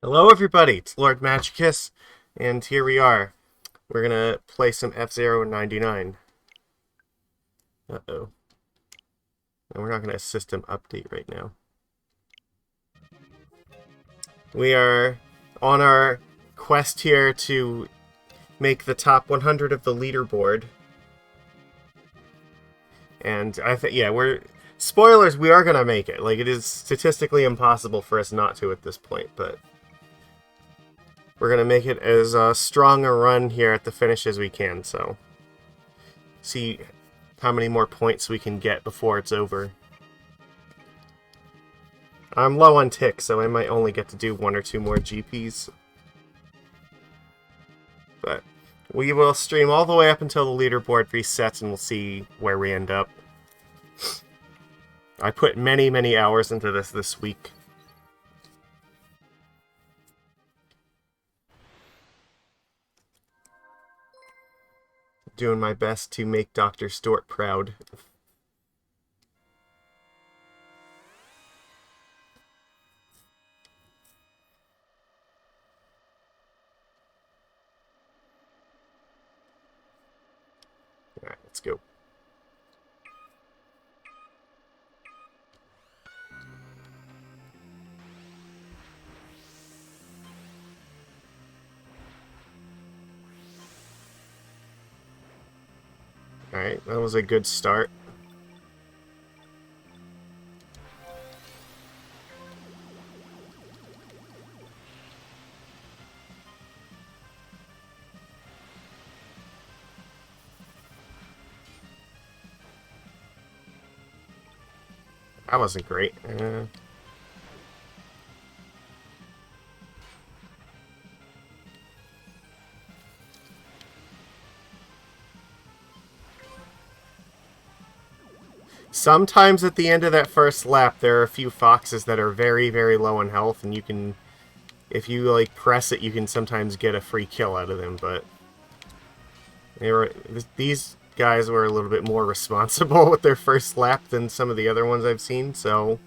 Hello, everybody. It's Lord Magicus, and here we are. We're gonna play some F-Zero 99. Uh-oh. And we're not gonna system update right now. We are on our quest here to make the top 100 of the leaderboard. And I think, yeah, spoilers, we are gonna make it. Like, it is statistically impossible for us not to at this point, but we're gonna make it as strong a run here at the finish as we can, so see how many more points we can get before it's over. I'm low on ticks, so I might only get to do one or two more GPs. But we will stream all the way up until the leaderboard resets, and we'll see where we end up. I put many, many hours into this week. Doing my best to make Dr. Stort proud. Alright, let's go. Alright, that was a good start. That wasn't great. Sometimes at the end of that first lap, there are a few foxes that are very, very low in health, and you can, if you like press it, you can sometimes get a free kill out of them. But these guys were a little bit more responsible with their first lap than some of the other ones I've seen. So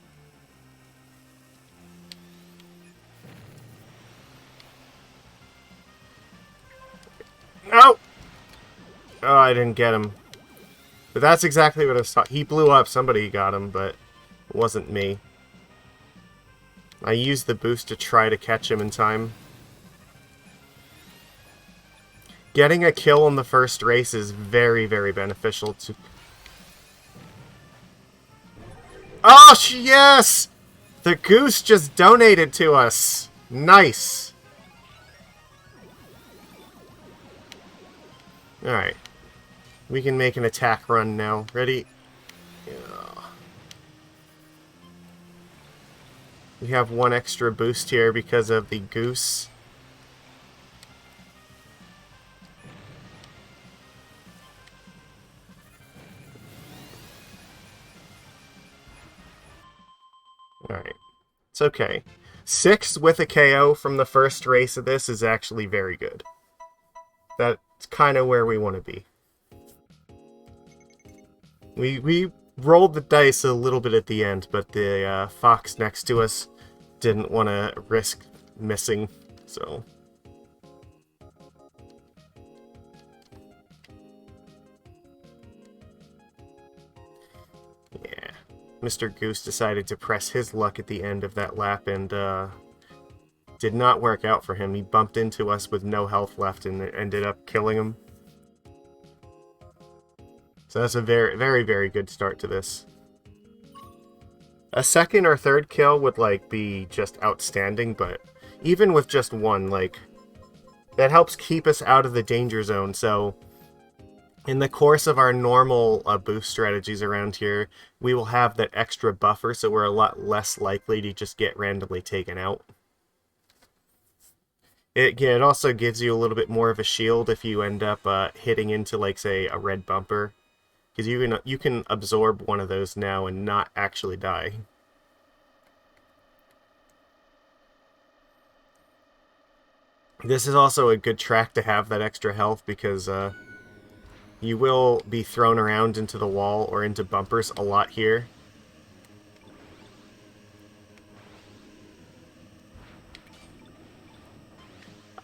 no, oh, I didn't get him. But that's exactly what I was talking. He blew up. Somebody got him, but it wasn't me. I used the boost to try to catch him in time. Getting a kill in the first race is very, very beneficial to... Oh, yes! The goose just donated to us. Nice. Alright. We can make an attack run now. Ready? Yeah. We have one extra boost here because of the goose. Alright. It's okay. 6 with a KO from the first race of this is actually very good. That's kind of where we want to be. We rolled the dice a little bit at the end, but the fox next to us didn't want to risk missing, so... Yeah. Mr. Goose decided to press his luck at the end of that lap, and did not work out for him. He bumped into us with no health left and ended up killing him. So that's a very, very, very good start to this. A second or third kill would, like, be just outstanding, but even with just one, like, that helps keep us out of the danger zone, so in the course of our normal boost strategies around here, we will have that extra buffer, so we're a lot less likely to just get randomly taken out. It also gives you a little bit more of a shield if you end up hitting into, like, say, a red bumper. Because you can absorb one of those now and not actually die. This is also a good track to have that extra health because you will be thrown around into the wall or into bumpers a lot here.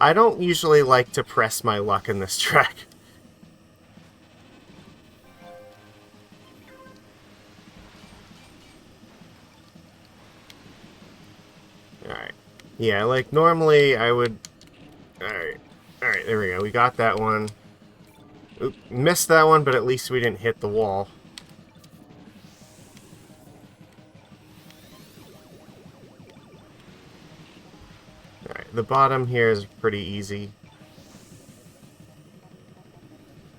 I don't usually like to press my luck in this track. Alright. Yeah, like, normally I would... Alright. Alright, there we go. We got that one. Oop, missed that one, but at least we didn't hit the wall. Alright, the bottom here is pretty easy.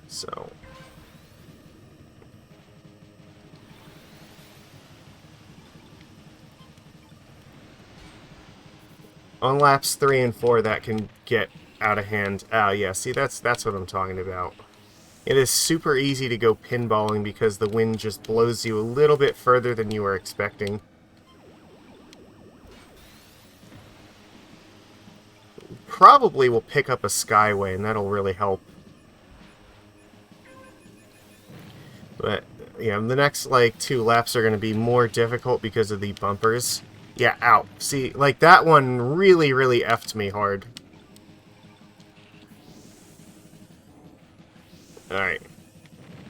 So... on laps 3 and 4, that can get out of hand. Oh, yeah, see, that's what I'm talking about. It is super easy to go pinballing because the wind just blows you a little bit further than you were expecting. Probably will pick up a Skyway, and that'll really help. But, yeah, the next, like, 2 laps are going to be more difficult because of the bumpers. Yeah, ow. See, like, that one really, really effed me hard. Alright.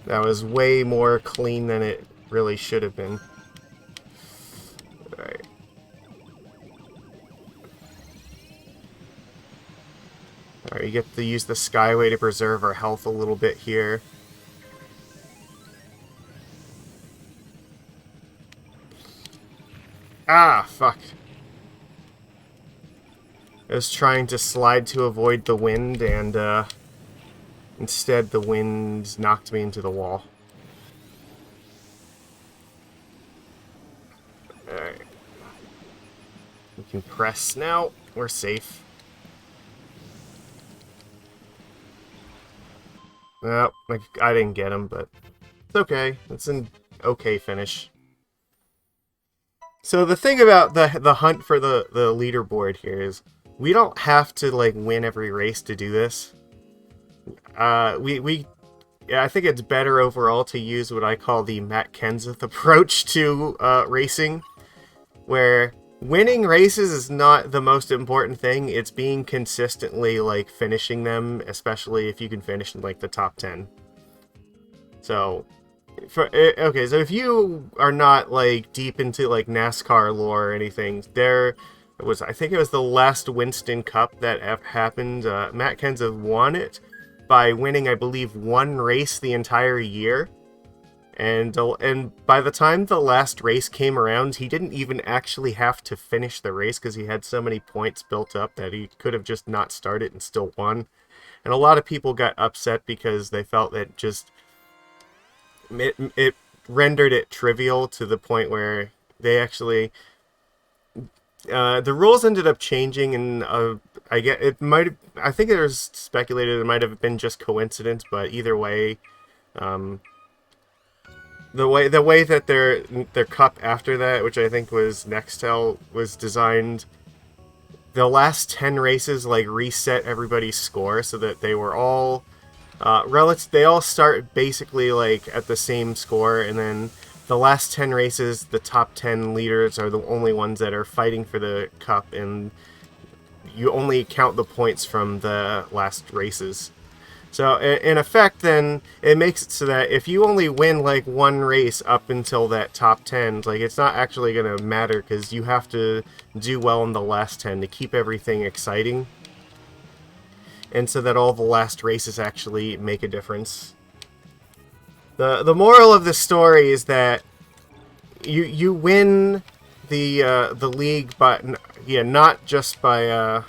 That was way more clean than it really should have been. Alright. Alright, you get to use the Skyway to preserve our health a little bit here. Ah, fuck. I was trying to slide to avoid the wind, and instead the wind knocked me into the wall. Alright. We can press now. We're safe. Well, I didn't get him, but it's okay. It's an okay finish. So the thing about the hunt for the leaderboard here is we don't have to like win every race to do this. Yeah, I think it's better overall to use what I call the Matt Kenseth approach to racing, where winning races is not the most important thing. It's being consistently like finishing them, especially if you can finish in like the top 10. So. Okay, so if you are not like deep into like NASCAR lore or anything, I think it was the last Winston Cup that happened. Matt Kenseth won it by winning, I believe, 1 race the entire year, and by the time the last race came around, he didn't even actually have to finish the race because he had so many points built up that he could have just not started and still won. And a lot of people got upset because they felt that just it rendered it trivial to the point where they actually the rules ended up changing, and I think it was speculated it might have been just coincidence, but either way, the way that their cup after that, which I think was Nextel, was designed, the last 10 races like reset everybody's score so that they were all they all start basically like at the same score, and then the last 10 races, the top 10 leaders are the only ones that are fighting for the cup, and you only count the points from the last races. So in effect, then it makes it so that if you only win like 1 race up until that top 10, like it's not actually going to matter because you have to do well in the last 10 to keep everything exciting. And so that all the last races actually make a difference. The moral of the story is that you win the league, but not just by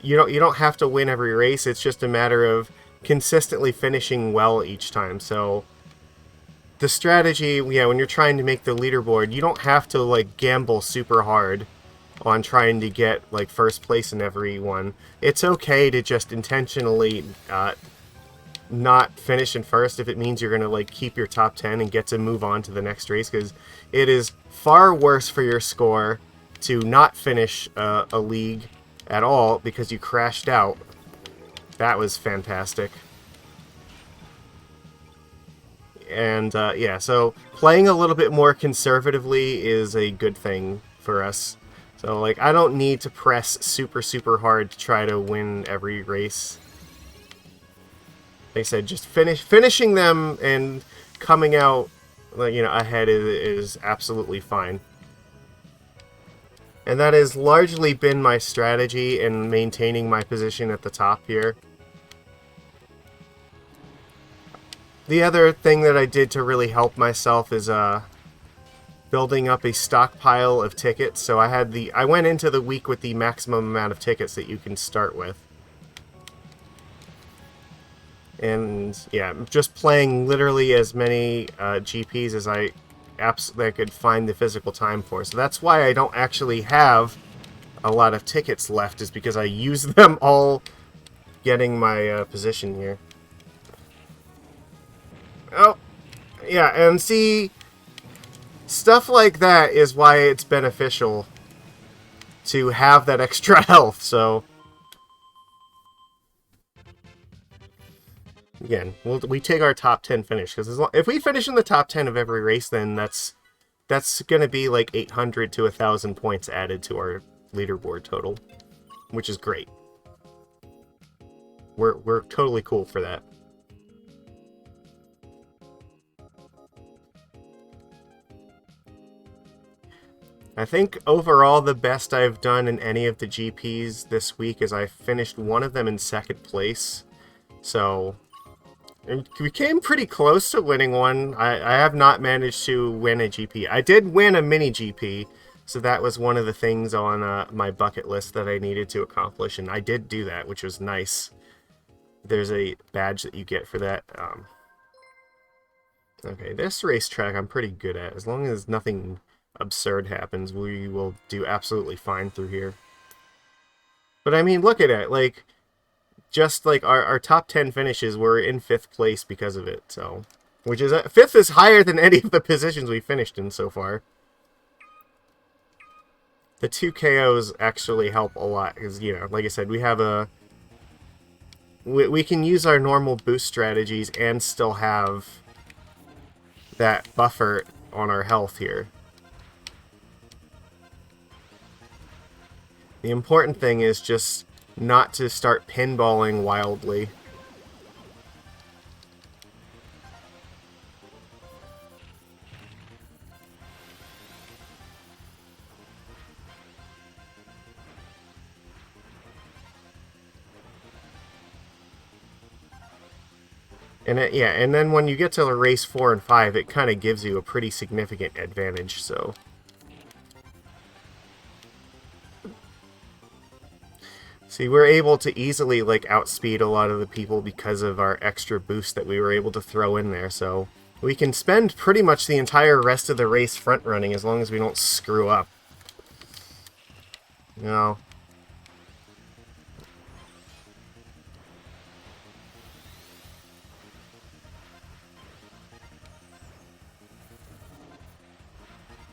you don't have to win every race. It's just a matter of consistently finishing well each time. So the strategy, when you're trying to make the leaderboard, you don't have to like gamble super hard on trying to get like first place in every one. It's okay to just intentionally not finish in first if it means you're gonna like keep your top 10 and get to move on to the next race, because it is far worse for your score to not finish a league at all because you crashed out. That was fantastic. And so playing a little bit more conservatively is a good thing for us. So, like, I don't need to press super, super hard to try to win every race. Like I said, just finishing them and coming out, you know, ahead is absolutely fine. And that has largely been my strategy in maintaining my position at the top here. The other thing that I did to really help myself is building up a stockpile of tickets. So I went into the week with the maximum amount of tickets that you can start with. And yeah, just playing literally as many GPs as I could find the physical time for. So that's why I don't actually have a lot of tickets left, is because I use them all getting my position here. Oh, yeah, and see, stuff like that is why it's beneficial to have that extra health, so... Again, we take our top 10 finish, because if we finish in the top 10 of every race, then that's going to be like 800 to 1,000 points added to our leaderboard total, which is great. We're totally cool for that. I think overall the best I've done in any of the GPs this week is I finished one of them in second place. So we came pretty close to winning one. I have not managed to win a GP. I did win a mini GP, so that was one of the things on my bucket list that I needed to accomplish, and I did do that, which was nice. There's a badge that you get for that. Okay, this racetrack I'm pretty good at. As long as nothing absurd happens, we will do absolutely fine through here. But I mean, look at it. Like, just like our top 10 finishes were in 5th place because of it, so... Which is... 5th is higher than any of the positions we finished in so far. The 2 KOs actually help a lot, because, you know, like I said, we have a... We can use our normal boost strategies and still have that buffer on our health here. The important thing is just not to start pinballing wildly. And yeah, and then when you get to the race 4 and 5, it kind of gives you a pretty significant advantage, so... See, we're able to easily, like, outspeed a lot of the people because of our extra boost that we were able to throw in there, so... We can spend pretty much the entire rest of the race front-running as long as we don't screw up. You know...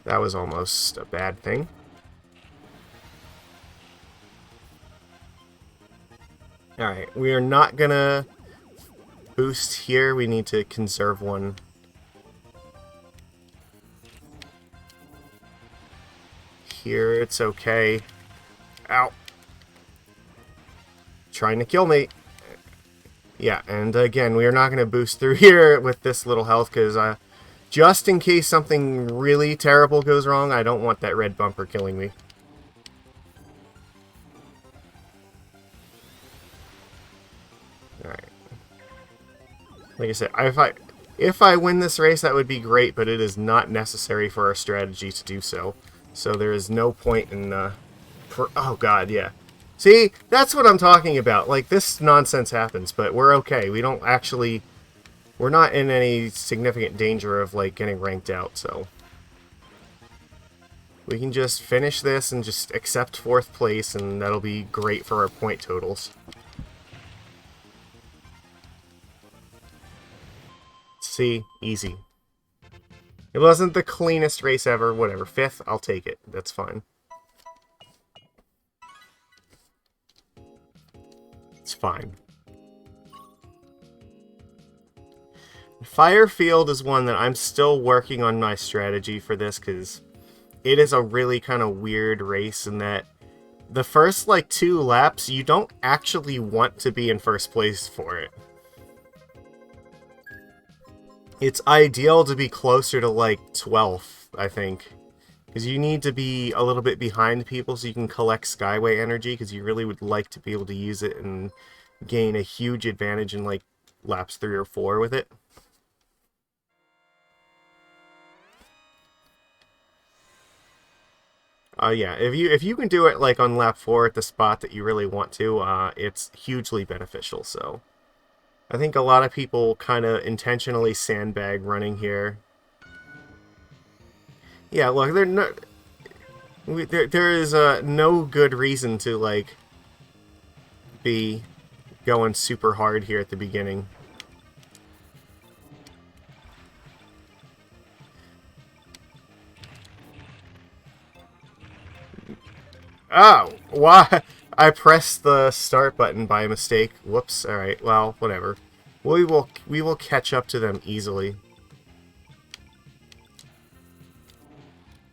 That was almost a bad thing. Alright, we are not gonna boost here. We need to conserve one. Here, it's okay. Ow. Trying to kill me. Yeah, and again, we are not gonna boost through here with this little health, because just in case something really terrible goes wrong, I don't want that red bumper killing me. Alright. Like I said, if I win this race, that would be great, but it is not necessary for our strategy to do so. So there is no point in... oh god, yeah. See, that's what I'm talking about. Like, this nonsense happens, but we're okay. We don't actually... We're not in any significant danger of, like, getting ranked out, so... We can just finish this and just accept 4th place, and that'll be great for our point totals. See? Easy. It wasn't the cleanest race ever, whatever. 5th, I'll take it. That's fine. It's fine. Firefield is one that I'm still working on my strategy for this, because it is a really kind of weird race in that the first, like, 2 laps, you don't actually want to be in first place for it. It's ideal to be closer to, like, 12th, I think. Because you need to be a little bit behind people so you can collect Skyway energy, because you really would like to be able to use it and gain a huge advantage in, like, laps 3 or 4 with it. Yeah, if you can do it, like, on lap 4 at the spot that you really want to, it's hugely beneficial, so... I think a lot of people kind of intentionally sandbag running here. Yeah, look, there is no good reason to, like, be going super hard here at the beginning. Oh, why? I pressed the start button by mistake. Whoops. All right. Well, whatever. We will catch up to them easily.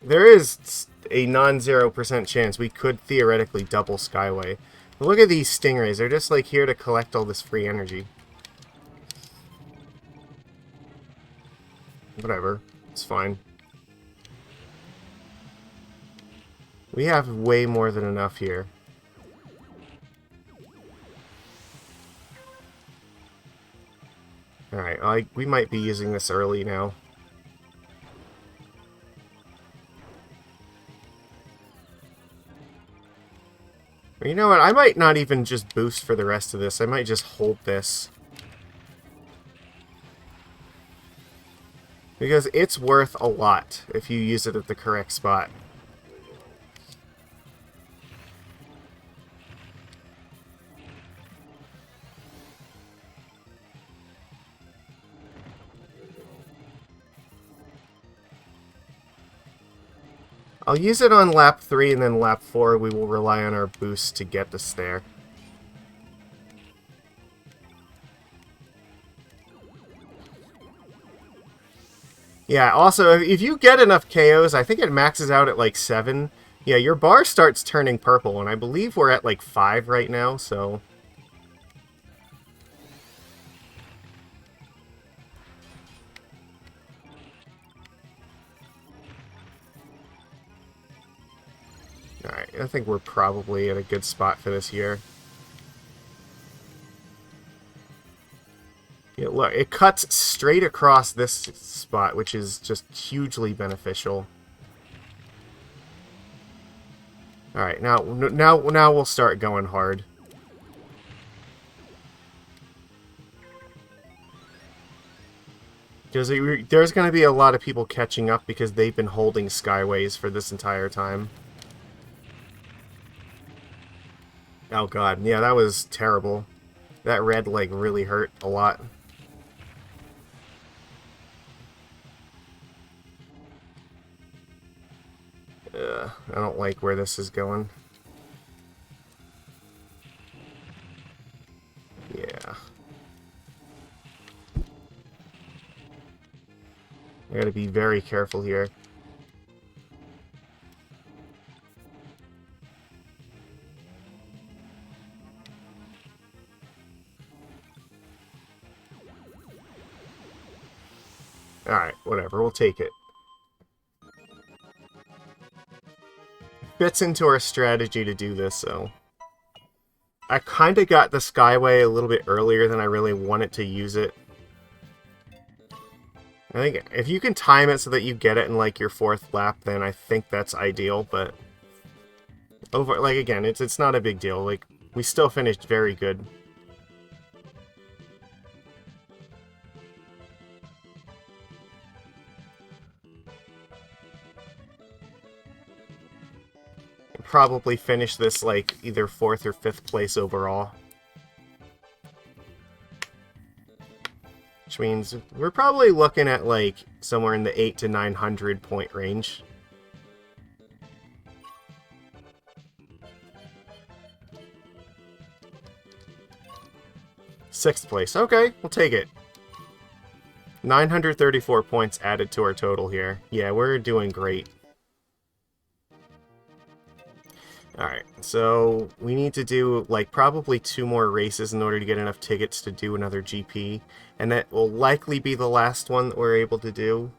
There is a non-0% chance we could theoretically double Skyway. But look at these Stingrays. They're just, like, here to collect all this free energy. Whatever. It's fine. We have way more than enough here. Alright, we might be using this early now. Or you know what, I might not even just boost for the rest of this. I might just hold this. Because it's worth a lot if you use it at the correct spot. I'll use it on lap 3, and then lap 4 we will rely on our boost to get us there. Yeah, also, if you get enough KOs, I think it maxes out at like 7. Yeah, your bar starts turning purple, and I believe we're at like 5 right now, so... Alright, I think we're probably at a good spot for this year. Yeah, look, it cuts straight across this spot, which is just hugely beneficial. Alright, now we'll start going hard. Because there's going to be a lot of people catching up because they've been holding Skyways for this entire time. Oh god, yeah, that was terrible. That red, like, really hurt a lot. I don't like where this is going. Yeah. I gotta be very careful here. Alright, whatever, we'll take it. Fits into our strategy to do this, so... I kinda got the Skyway a little bit earlier than I really wanted to use it. I think if you can time it so that you get it in, like, your 4th lap, then I think that's ideal, but... like, again, it's not a big deal. Like, we still finished very good. Probably finish this, like, either 4th or 5th place overall. Which means we're probably looking at, like, somewhere in the 800 to 900 point range. Sixth place. Okay, we'll take it. 934 points added to our total here. Yeah, we're doing great. Alright, so we need to do, like, probably 2 more races in order to get enough tickets to do another GP. And that will likely be the last one that we're able to do.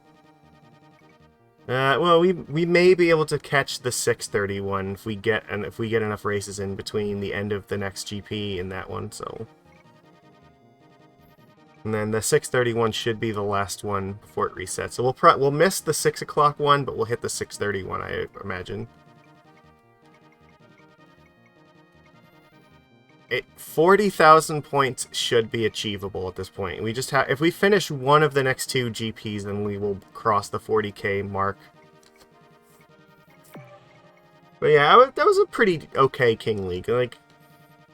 Well, we may be able to catch the 6:31 if we get enough races in between the end of the next GP and that one. So, and then the 6:31 should be the last one before it resets. So we'll miss the 6 o'clock one, but we'll hit the 6:31, I imagine. 40,000 points should be achievable at this point. We just have, if we finish one of the next 2 GPs, then we will cross the 40k mark. But yeah, that was a pretty okay King League. Like,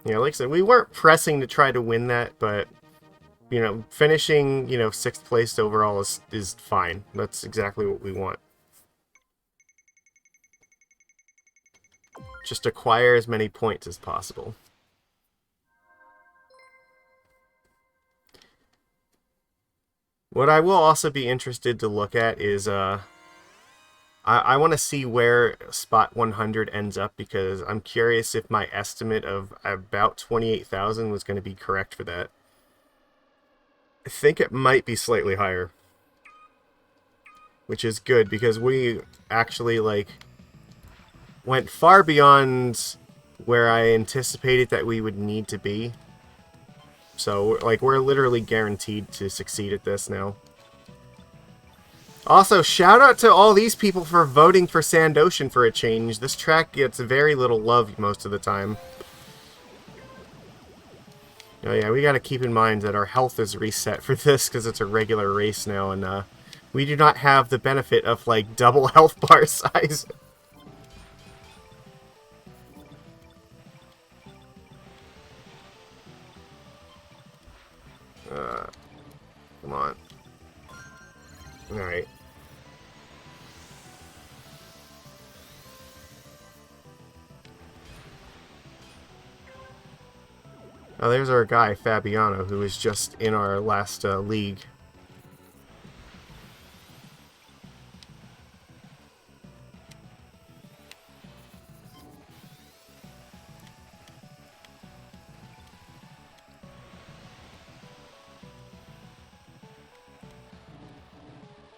you know, like I said, we weren't pressing to try to win that, but, you know, finishing, you know, 6th place overall is fine. That's exactly what we want. Just acquire as many points as possible. What I will also be interested to look at is, I want to see where spot 100 ends up, because I'm curious if my estimate of about 28,000 was going to be correct for that. I think it might be slightly higher, which is good, because we actually, like, went far beyond where I anticipated that we would need to be. So, like, we're literally guaranteed to succeed at this now. Also, shout out to all these people for voting for Sand Ocean for a change. This track gets very little love most of the time. Oh yeah, we gotta keep in mind that our health is reset for this because it's a regular race now, and we do not have the benefit of, like, double health bar size. Come on. Alright. Oh, there's our guy, Fabiano, who was just in our last league.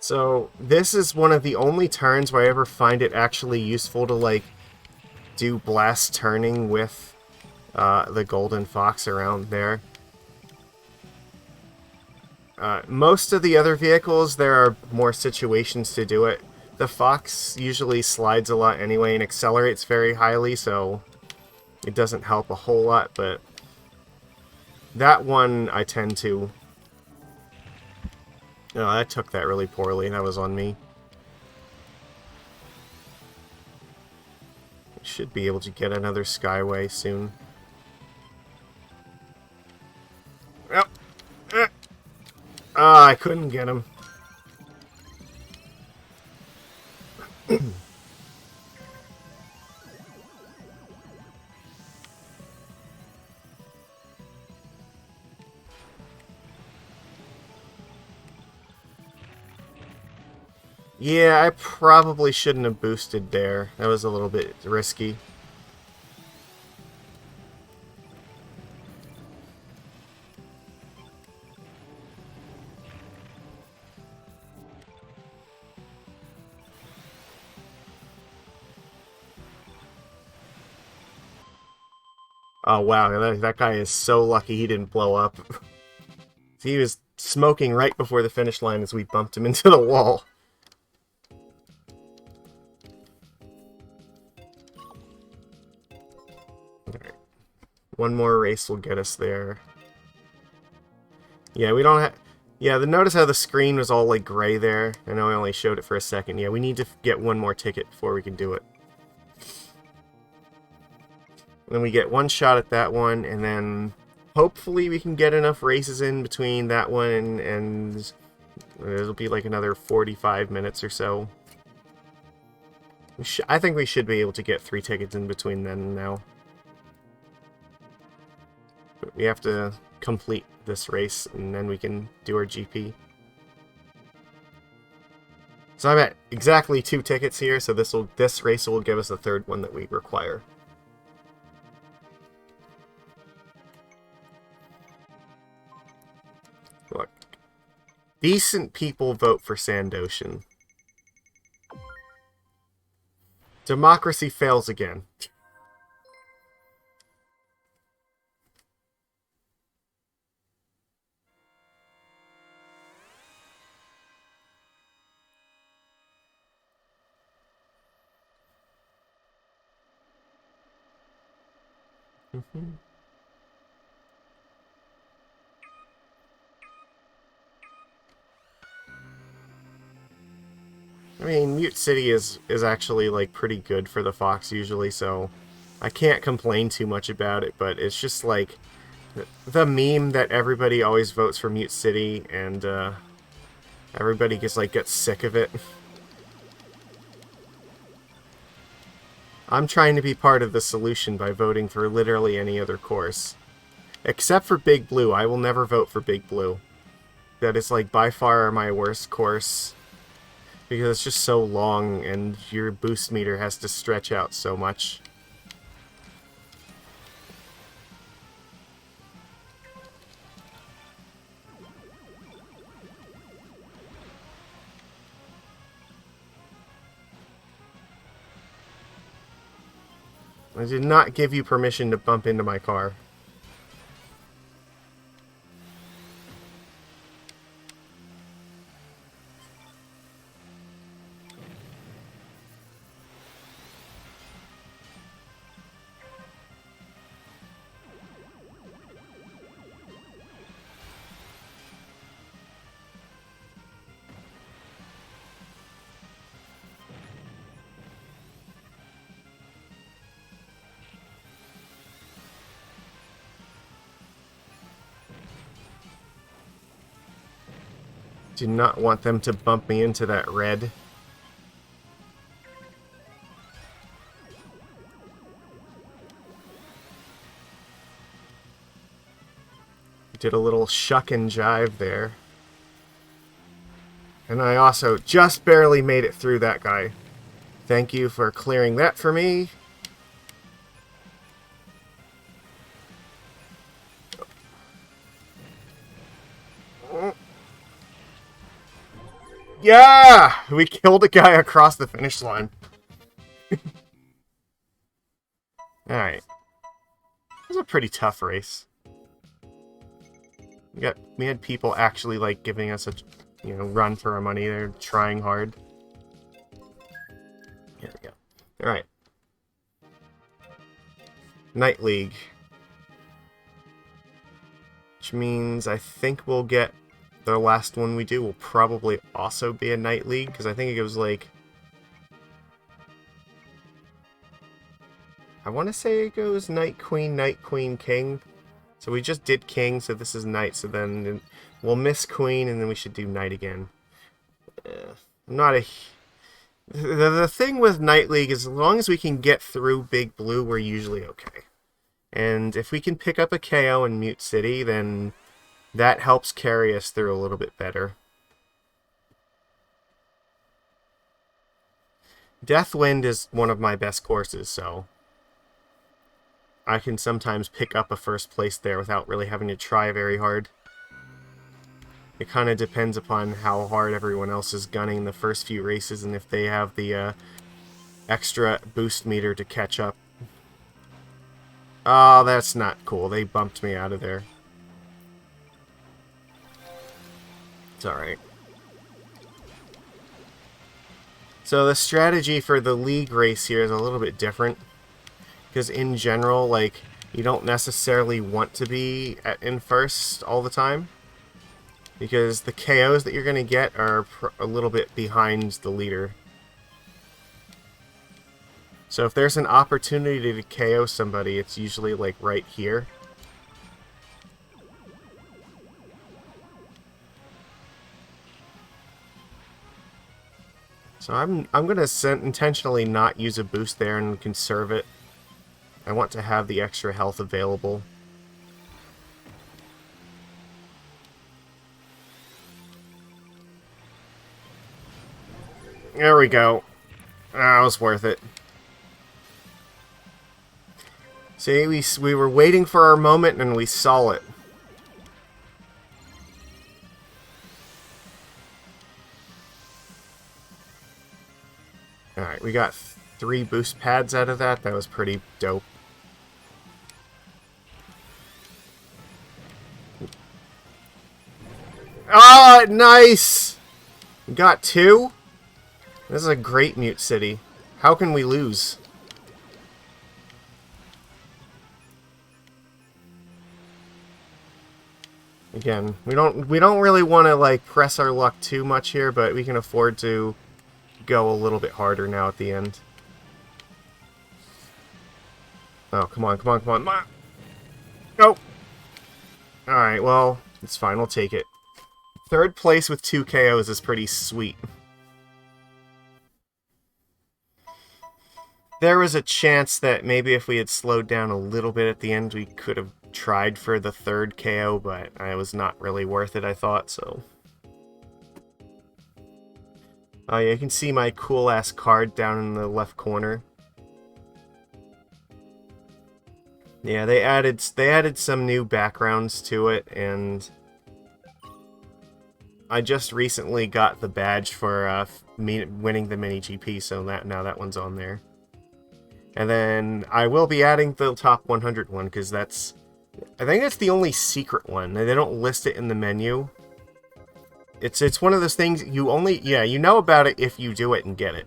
So, this is one of the only turns where I ever find it actually useful to, like, do blast turning with the Golden Fox around there. Most of the other vehicles, there are more situations to do it. The Fox usually slides a lot anyway and accelerates very highly, so it doesn't help a whole lot, but that one I tend to... No, I took that really poorly. That was on me. Should be able to get another Skyway soon. Yep. Ah, I couldn't get him. Yeah, I probably shouldn't have boosted there. That was a little bit risky. Oh wow, that guy is so lucky he didn't blow up. He was smoking right before the finish line as we bumped him into the wall. Alright. One more race will get us there. Yeah, we don't have... Yeah, notice how the screen was all, like, gray there? I know I only showed it for a second. Yeah, we need to get one more ticket before we can do it. Then we get one shot at that one, and then hopefully we can get enough races in between that one and it'll be like another 45 minutes or so. I think we should be able to get 3 tickets in between then and now. But we have to complete this race, and then we can do our GP. So I'm at exactly 2 tickets here, so this race will give us the 3rd one that we require. Decent people vote for Sandoshan. Democracy fails again. I mean, Mute City is actually like pretty good for the Fox usually, so I can't complain too much about it, but it's just like the meme that everybody always votes for Mute City, and everybody gets sick of it. I'm trying to be part of the solution by voting for literally any other course. Except for Big Blue. I will never vote for Big Blue. That is like by far my worst course. Because it's just so long and your boost meter has to stretch out so much. I did not give you permission to bump into my car. Do not want them to bump me into that red. Did a little shuck and jive there. And I also just barely made it through that guy. Thank you for clearing that for me. Yeah! We killed a guy across the finish line. Alright. It was a pretty tough race. We had people actually like giving us a run for our money. They're trying hard. Here we go. Alright. Night League. Which means I think we'll get the last one we do will probably also be a Night League, because I think it was like... I want to say it goes Night Queen, King. So we just did King, so this is Knight, so then we'll miss Queen, and then we should do Knight again. I'm not a... The thing with Night League is as long as we can get through Big Blue, we're usually okay. And if we can pick up a KO in Mute City, then that helps carry us through a little bit better. Deathwind is one of my best courses, so I can sometimes pick up a first place there without really having to try very hard. It kind of depends upon how hard everyone else is gunning the first few races and if they have the extra boost meter to catch up. Oh, that's not cool. They bumped me out of there. It's alright. So the strategy for the league race here is a little bit different. Because in general, like, you don't necessarily want to be in first all the time. Because the KOs that you're going to get are a little bit behind the leader. So if there's an opportunity to KO somebody, it's usually like right here. So I'm going to intentionally not use a boost there and conserve it. I want to have the extra health available. There we go. That was worth it. See, we were waiting for our moment and we saw it. we got 3 boost pads out of that. That was pretty dope. Ah, nice! We got 2? This is a great Mute City. How can we lose? Again, we don't really want to like press our luck too much here, but we can afford to go a little bit harder now at the end. Oh, come on, come on, come on. Nope. Alright, well, it's fine. We'll take it. 3rd place with 2 KOs is pretty sweet. There was a chance that maybe if we had slowed down a little bit at the end, we could have tried for the 3rd KO, but it was not really worth it, I thought, so. Oh yeah, you can see my cool-ass card down in the left corner. Yeah, they added some new backgrounds to it, and I just recently got the badge for winning the mini GP, so now that one's on there. And then I will be adding the top 100 one, because I think that's the only secret one. They don't list it in the menu. It's one of those things you know about it if you do it and get it.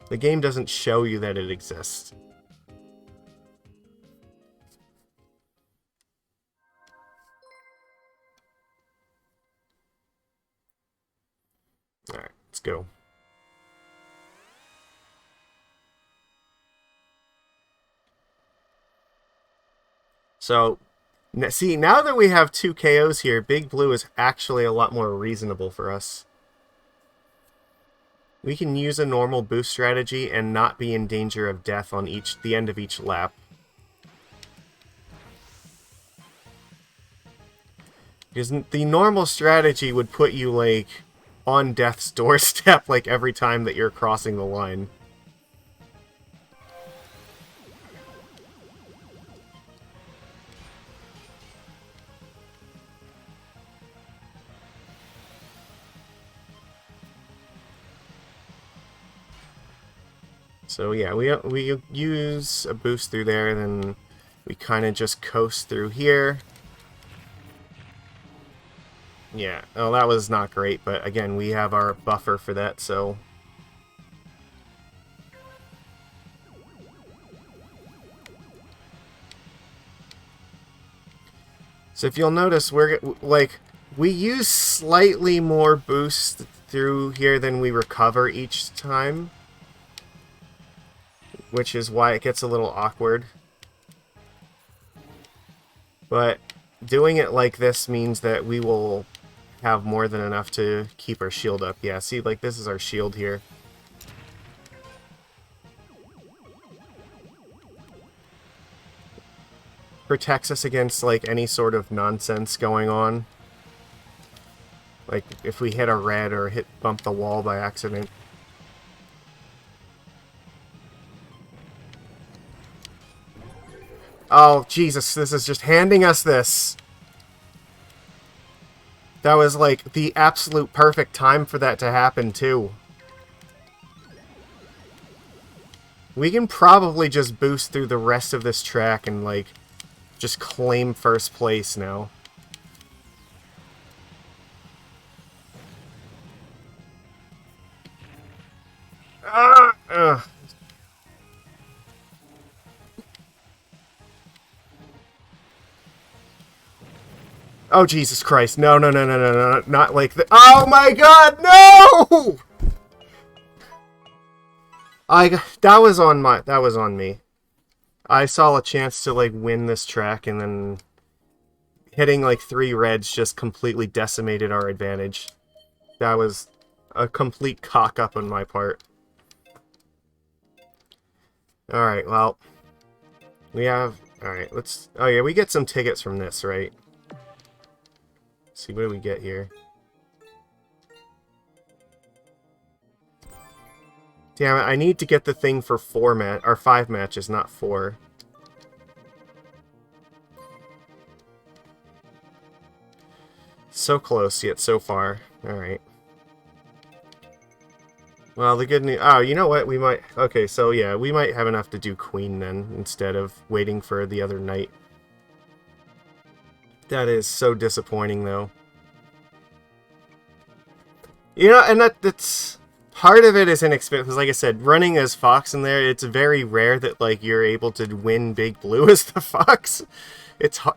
The game doesn't show you that it exists. Alright, let's go. So, see, now that we have 2 KOs here, Big Blue is actually a lot more reasonable for us. We can use a normal boost strategy and not be in danger of death on the end of each lap. Because the normal strategy would put you, like, on death's doorstep, like, every time that you're crossing the line. So yeah, we use a boost through there, then we kind of just coast through here. Yeah, oh, that was not great, but again, we have our buffer for that, so... So if you'll notice, we use slightly more boost through here than we recover each time, which is why it gets a little awkward. But doing it like this means that we will have more than enough to keep our shield up. Yeah, see, like, this is our shield here. Protects us against, like, any sort of nonsense going on. Like, if we hit a red or bump the wall by accident. Oh, Jesus, this is just handing us this. That was, like, the absolute perfect time for that to happen, too. We can probably just boost through the rest of this track and, like, just claim first place now. Oh, Jesus Christ. No, no, no, no, no, no, not like that. Oh my God, no! That was on me. I saw a chance to, like, win this track, and then hitting, like, 3 reds just completely decimated our advantage. That was a complete cock-up on my part. Alright, well, we have... Alright, let's... Oh yeah, we get some tickets from this, right? Let's see, what do we get here? Damn it, I need to get the thing for 5 matches, not 4. So close, yet so far. Alright. Well, the good news... Oh, you know what? We might... Okay, so yeah, we might have enough to do queen then, instead of waiting for the other knight. That is so disappointing, though. You know, and that's... Part of it is inexpensive, because like I said, running as Fox in there, it's very rare that, like, you're able to win Big Blue as the Fox.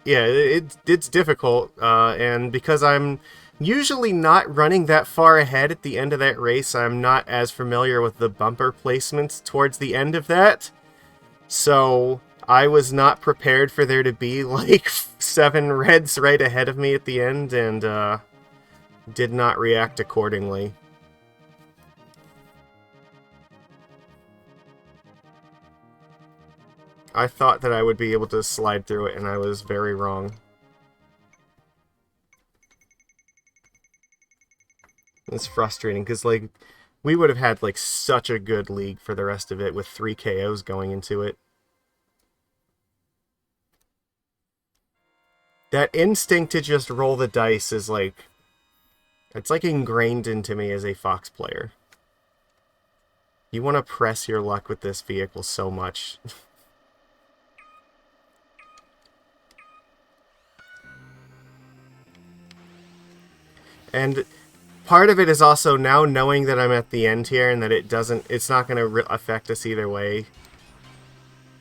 Yeah, it's difficult, and because I'm usually not running that far ahead at the end of that race, I'm not as familiar with the bumper placements towards the end of that. So I was not prepared for there to be like 7 reds right ahead of me at the end, and did not react accordingly. I thought that I would be able to slide through it, and I was very wrong. It's frustrating, because, like, we would have had, like, such a good league for the rest of it with 3 KOs going into it. That instinct to just roll the dice is, like... It's, like, ingrained into me as a Fox player. You want to press your luck with this vehicle so much. And part of it is also now knowing that I'm at the end here and that it's not going to affect us either way.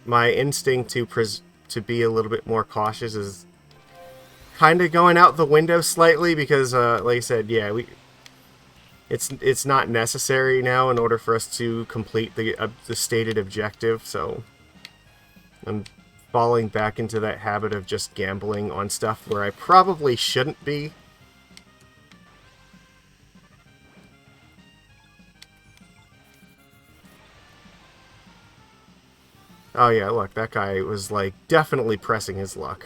My instinct to be a little bit more cautious is kind of going out the window slightly because, like I said, yeah, it's not necessary now in order for us to complete the stated objective. So I'm falling back into that habit of just gambling on stuff where I probably shouldn't be. Oh yeah, look, that guy was, like, definitely pressing his luck.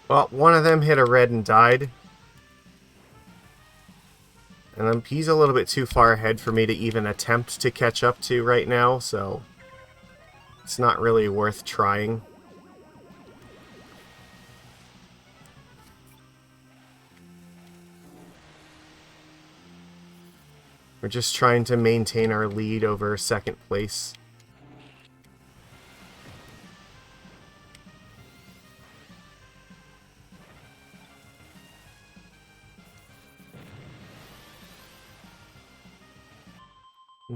Well, one of them hit a red and died. And he's a little bit too far ahead for me to even attempt to catch up to right now, so it's not really worth trying. We're just trying to maintain our lead over second place.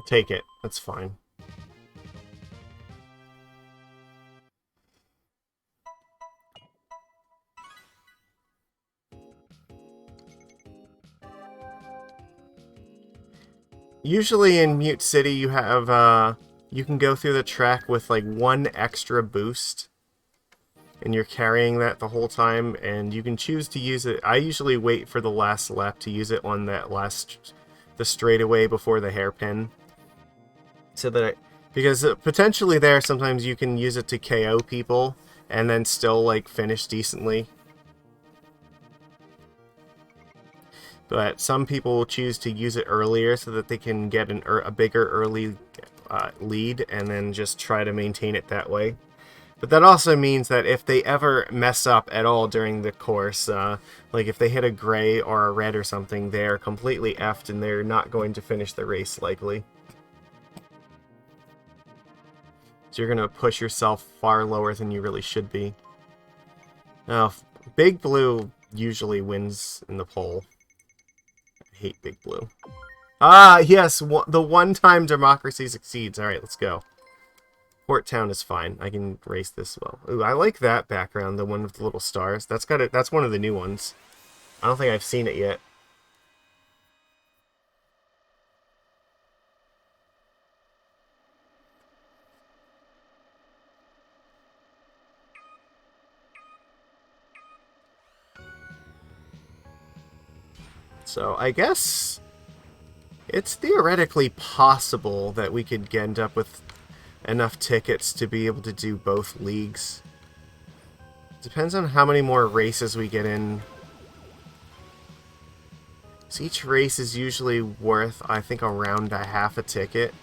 Take it. That's fine. Usually in Mute City you have, you can go through the track with, like, 1 extra boost. And you're carrying that the whole time, and you can choose to use it. I usually wait for the last lap to use it on the straightaway before the hairpin. So that because potentially there, sometimes you can use it to KO people, and then still, like, finish decently. But some people will choose to use it earlier so that they can get a bigger early lead, and then just try to maintain it that way. But that also means that if they ever mess up at all during the course, like if they hit a gray or a red or something, they're completely effed and they're not going to finish the race likely. So you're going to push yourself far lower than you really should be. Now, Big Blue usually wins in the poll. I hate Big Blue. Ah, yes, the one-time democracy succeeds. Alright, let's go. Port Town is fine. I can race this well. Ooh, I like that background, the one with the little stars. That's one of the new ones. I don't think I've seen it yet. So I guess it's theoretically possible that we could end up with enough tickets to be able to do both leagues. Depends on how many more races we get in. So each race is usually worth, I think, around a half a ticket.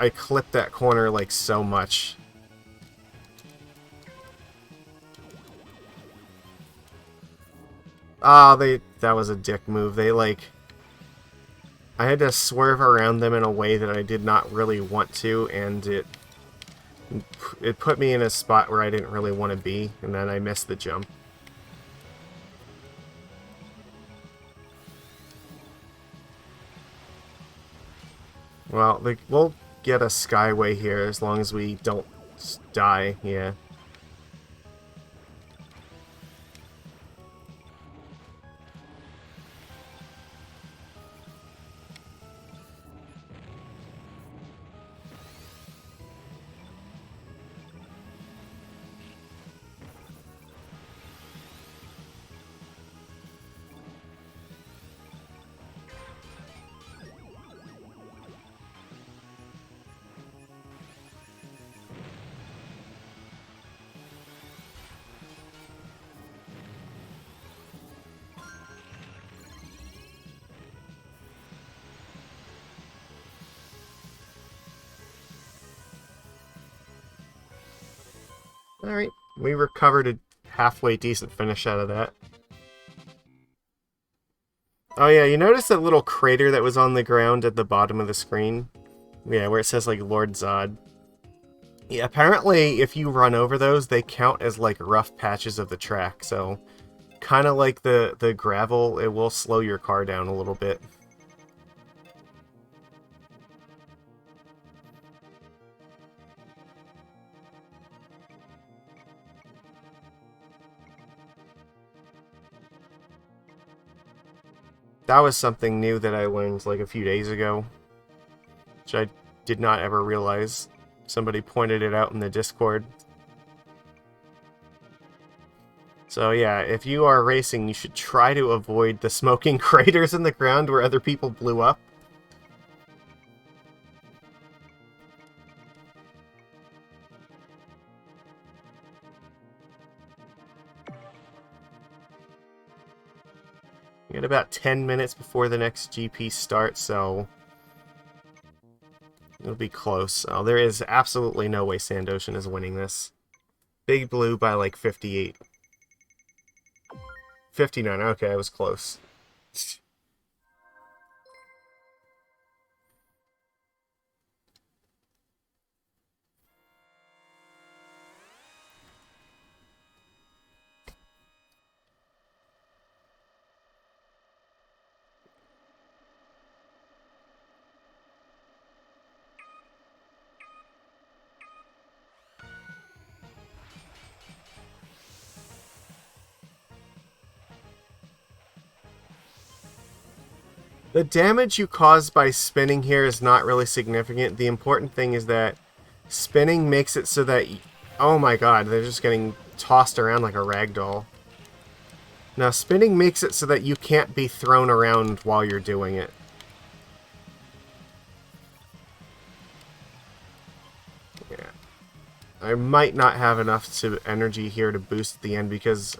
I clipped that corner like so much. Ah, that was a dick move. They like I had to swerve around them in a way that I did not really want to, and it put me in a spot where I didn't really want to be, and then I missed the jump. Well, we'll get a Skyway here as long as we don't die, yeah. Alright, we recovered a halfway decent finish out of that. Oh yeah, you notice that little crater that was on the ground at the bottom of the screen? Yeah, where it says like Lord Zod. Yeah, apparently if you run over those, they count as like rough patches of the track, so kind of like the gravel, it will slow your car down a little bit. That was something new that I learned like a few days ago, which I did not ever realize. Somebody pointed it out in the Discord. So yeah, if you are racing, you should try to avoid the smoking craters in the ground where other people blew up. We got about 10 minutes before the next GP starts, so it'll be close. Oh, there is absolutely no way Sandocean is winning this. Big Blue by like 58. 59, okay, I was close. The damage you cause by spinning here is not really significant. The important thing is that spinning makes it so that... Oh my god, they're just getting tossed around like a rag doll. Now, spinning makes it so that you can't be thrown around while you're doing it. Yeah. I might not have enough energy here to boost at the end because...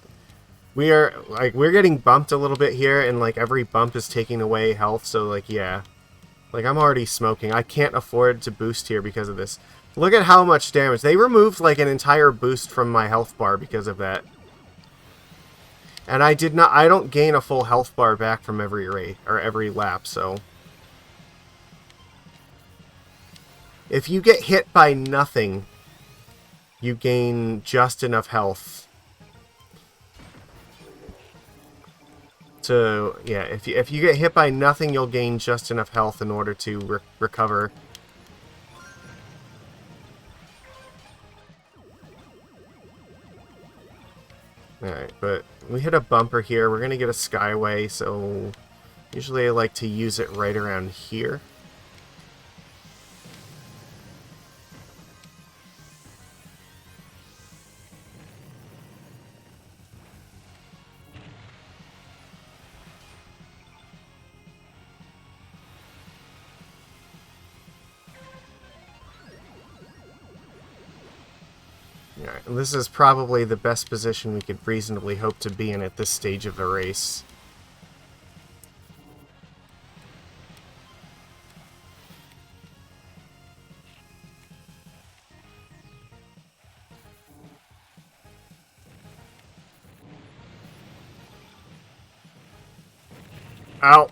we're getting bumped a little bit here, and, like, every bump is taking away health, so, like, yeah. Like, I'm already smoking. I can't afford to boost here because of this. Look at how much damage. They removed, like, an entire boost from my health bar because of that. And I don't gain a full health bar back from every race, or every lap, so... If you get hit by nothing, you gain just enough health. So, yeah, if you get hit by nothing, you'll gain just enough health in order to recover. Alright, but we hit a bumper here. We're going to get a Skyway, so usually I like to use it right around here. This is probably the best position we could reasonably hope to be in at this stage of the race. Ow!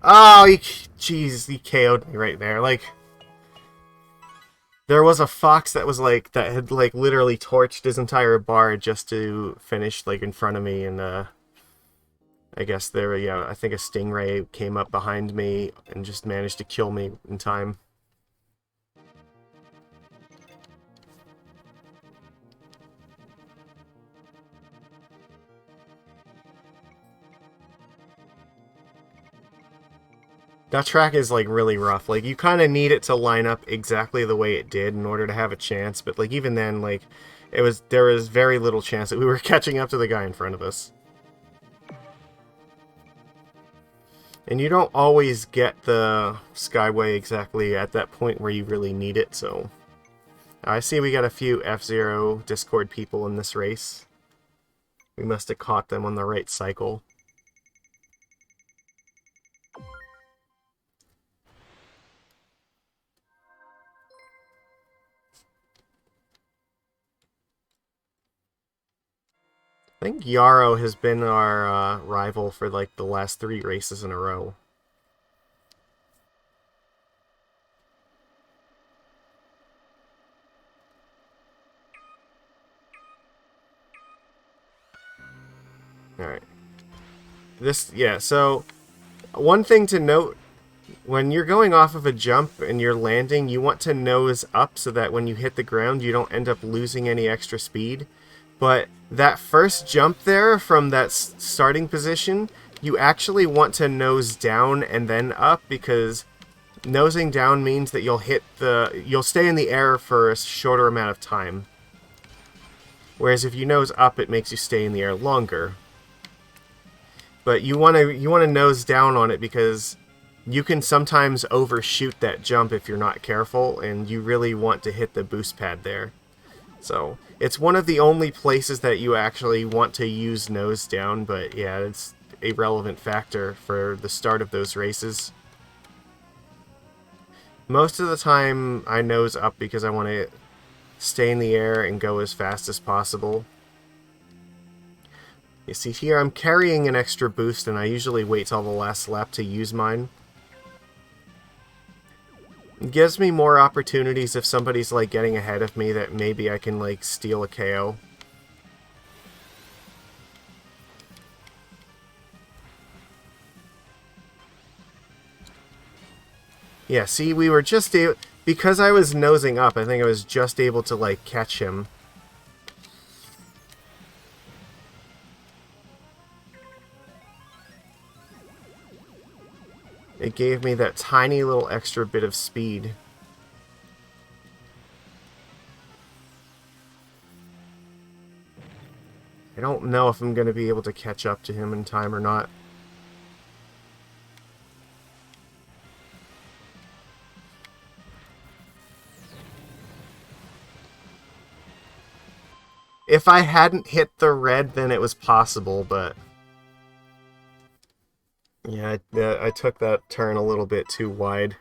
Oh, jeez, he KO'd me right there. Like, there was a fox that was like, that had like literally torched his entire bar just to finish like in front of me, and I guess there, yeah, I think a stingray came up behind me and just managed to kill me in time. That track is like really rough. Like, you kind of need it to line up exactly the way it did in order to have a chance, but like even then, like there was very little chance that we were catching up to the guy in front of us. And you don't always get the Skyway exactly at that point where you really need it, so... I see we got a few F-Zero Discord people in this race. We must have caught them on the right cycle. I think Yarrow has been our rival for like the last 3 races in a row. Alright. Yeah, so one thing to note, when you're going off of a jump and you're landing, you want to nose up so that when you hit the ground, you don't end up losing any extra speed. But that first jump there from that starting position, you actually want to nose down and then up, because nosing down means that you'll stay in the air for a shorter amount of time. Whereas if you nose up, it makes you stay in the air longer. But you want to nose down on it, because you can sometimes overshoot that jump if you're not careful, and you really want to hit the boost pad there. So, it's one of the only places that you actually want to use nose down, but yeah, it's a relevant factor for the start of those races. Most of the time, I nose up because I want to stay in the air and go as fast as possible. You see here, I'm carrying an extra boost, and I usually wait till the last lap to use mine. It gives me more opportunities if somebody's like getting ahead of me, that maybe I can like steal a KO. Yeah, see, we were just able, because I was nosing up, I think I was just able to like catch him. It gave me that tiny little extra bit of speed. I don't know if I'm going to be able to catch up to him in time or not. If I hadn't hit the red, then it was possible, but... yeah, I took that turn a little bit too wide.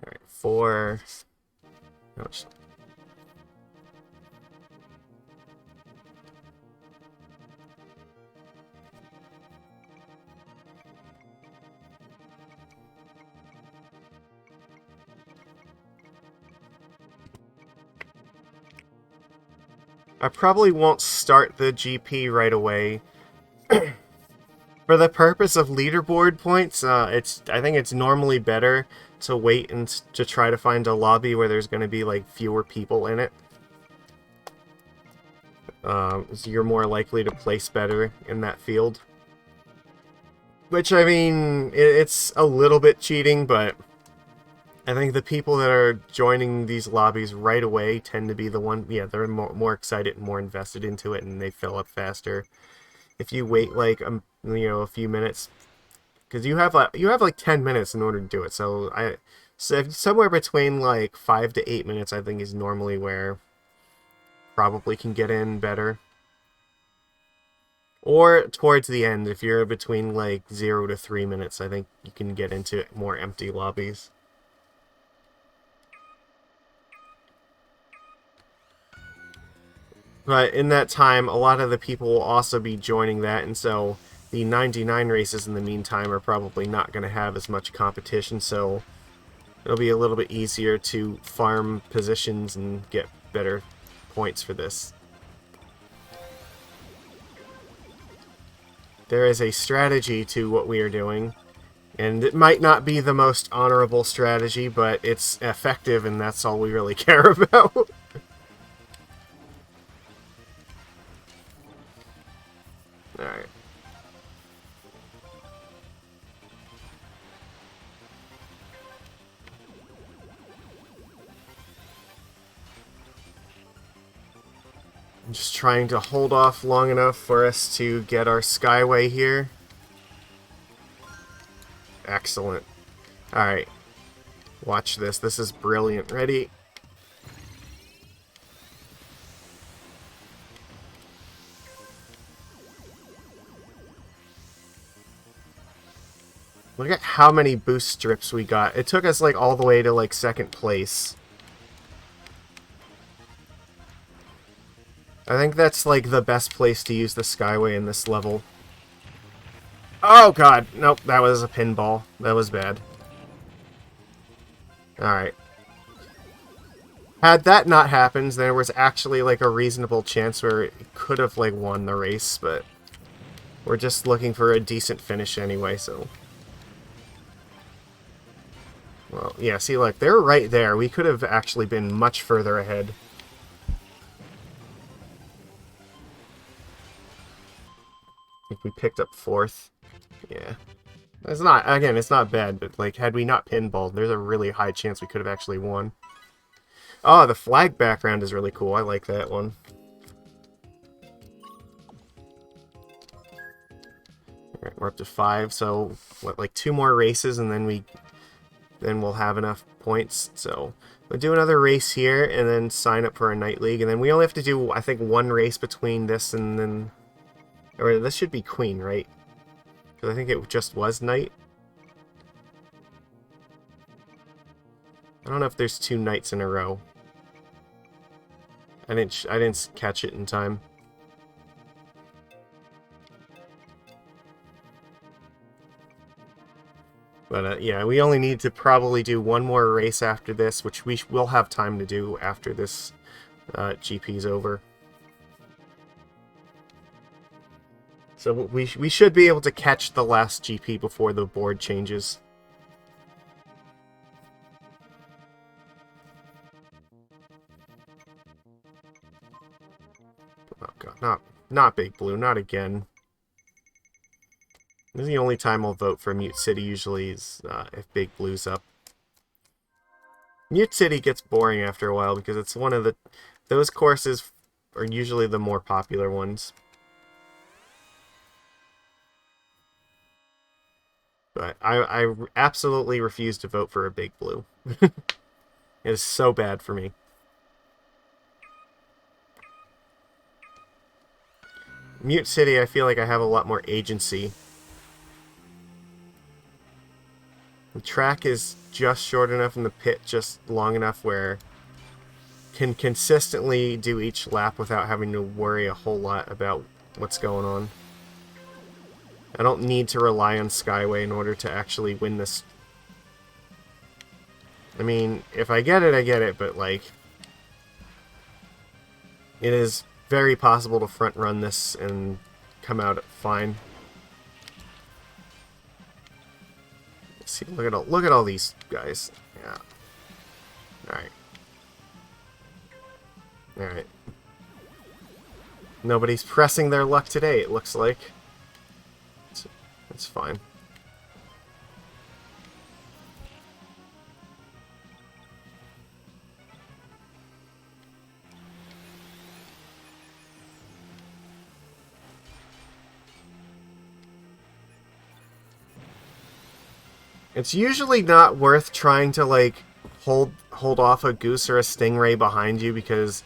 Alright, 4... no, I probably won't start the GP right away. For the purpose of leaderboard points, I think it's normally better to wait and to try to find a lobby where there's going to be like fewer people in it. So you're more likely to place better in that field. Which, I mean, it's a little bit cheating, but I think the people that are joining these lobbies right away tend to be the one, yeah, they're more excited and more invested into it, and they fill up faster. If you wait like a few minutes, because you have like 10 minutes in order to do it. So somewhere between like 5 to 8 minutes, I think is normally where probably can get in better. Or towards the end, if you're between like 0 to 3 minutes, I think you can get into more empty lobbies. But in that time, a lot of the people will also be joining that, and so the 99 races in the meantime are probably not going to have as much competition, so it'll be a little bit easier to farm positions and get better points for this. There is a strategy to what we are doing, and it might not be the most honorable strategy, but it's effective, and that's all we really care about. Alright. I'm just trying to hold off long enough for us to get our Skyway here. Excellent. Alright. Watch this. This is brilliant. Ready? Look at how many boost strips we got. It took us like all the way to like second place. I think that's like the best place to use the Skyway in this level. Oh god, nope, that was a pinball. That was bad. Alright. Had that not happened, there was actually like a reasonable chance where it could have like won the race, but we're just looking for a decent finish anyway, so... Well, yeah, see, look, they're right there. We could have actually been much further ahead. I think we picked up 4th. Yeah. It's not, again, it's not bad, but, like, had we not pinballed, there's a really high chance we could have actually won. Oh, the flag background is really cool. I like that one. Alright, we're up to 5, so, what, like 2 more races, and then we'll have enough points. So we'll do another race here and then sign up for a night league, and then we only have to do, I think, 1 race between this and then, or this should be Queen, right? Because I think it just was night. I don't know if there's 2 nights in a row. I didn't catch it in time. But yeah, we only need to probably do 1 more race after this, which we will have time to do after this GP's over. So we should be able to catch the last GP before the board changes. Oh god, not Big Blue, not again. This is the only time I'll vote for Mute City, usually, is if Big Blue's up. Mute City gets boring after a while because it's one of the... Those courses are usually the more popular ones. But I absolutely refuse to vote for a Big Blue. It is so bad for me. Mute City, I feel like I have a lot more agency. The track is just short enough and the pit just long enough where can consistently do each lap without having to worry a whole lot about what's going on. I don't need to rely on Skyway in order to actually win this. I mean, if I get it, I get it, but like... It is very possible to front run this and come out fine. See, look at all these guys. Yeah. Alright. Nobody's pressing their luck today, it looks like. It's fine. It's usually not worth trying to, like, hold off a goose or a stingray behind you because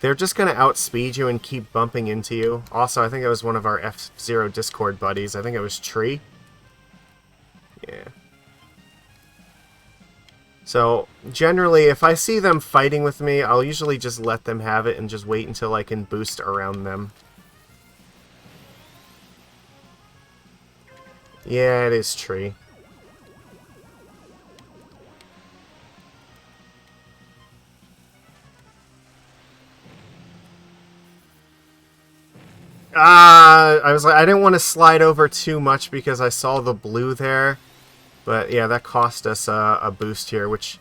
they're just going to outspeed you and keep bumping into you. Also, I think it was one of our F-Zero Discord buddies. I think it was Tree. Yeah. So, generally, if I see them fighting with me, I'll usually just let them have it and just wait until I can boost around them. Yeah, it is Tree. I was like, I didn't want to slide over too much because I saw the blue there. But yeah, that cost us a boost here, which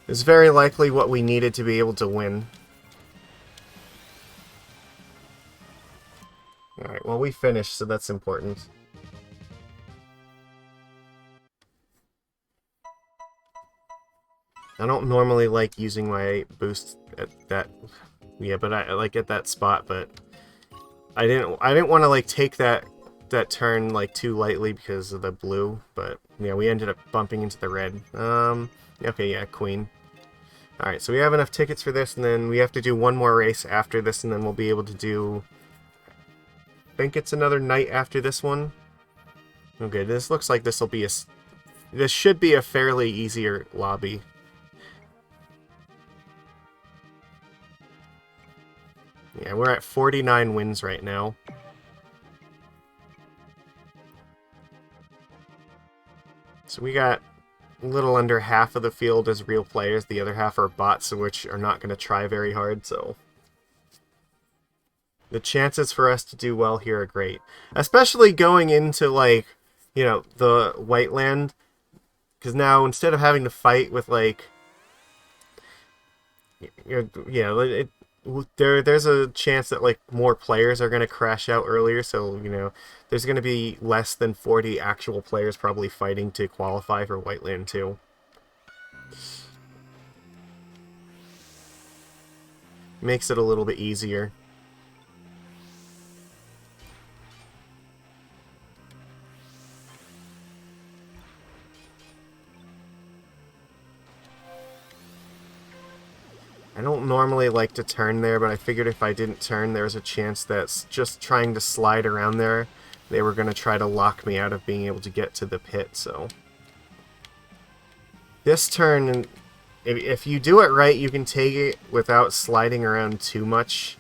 is very likely what we needed to be able to win. Alright, well, we finished, so that's important. I don't normally like using my boost at that... Yeah, but I like at that spot, but... I didn't want to, like, take that turn, like, too lightly because of the blue, but, yeah, we ended up bumping into the red. Okay, yeah, Queen. Alright, so we have enough tickets for this, and then we have to do one more race after this, and then we'll be able to do... I think it's another night after this one. Okay, this looks like this will be a... This should be a fairly easier lobby. Yeah, we're at 49 wins right now. So we got a little under half of the field as real players. The other half are bots, which are not going to try very hard, so... The chances for us to do well here are great. Especially going into, like, you know, the White Land. Because now, instead of having to fight with, like... Yeah, there's a chance that, like, more players are going to crash out earlier, so, you know, there's going to be less than 40 actual players probably fighting to qualify for White Land 2. Makes it a little bit easier. I don't normally like to turn there, but I figured if I didn't turn, there was a chance that just trying to slide around there, they were going to try to lock me out of being able to get to the pit, so... This turn, if you do it right, you can take it without sliding around too much.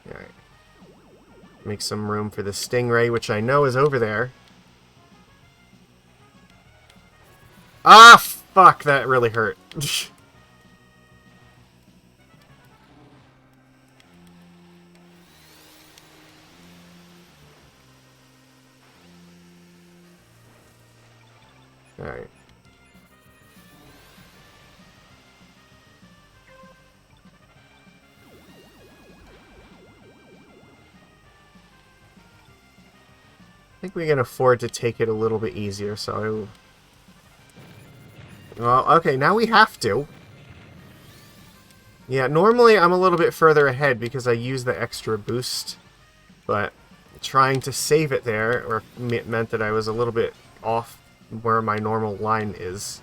Alright. Make some room for the Stingray, which I know is over there. Ah, fuck, that really hurt. Alright. I think we can afford to take it a little bit easier, so... Well, okay, now we have to. Yeah, normally I'm a little bit further ahead because I use the extra boost, but trying to save it there meant that I was a little bit off where my normal line is.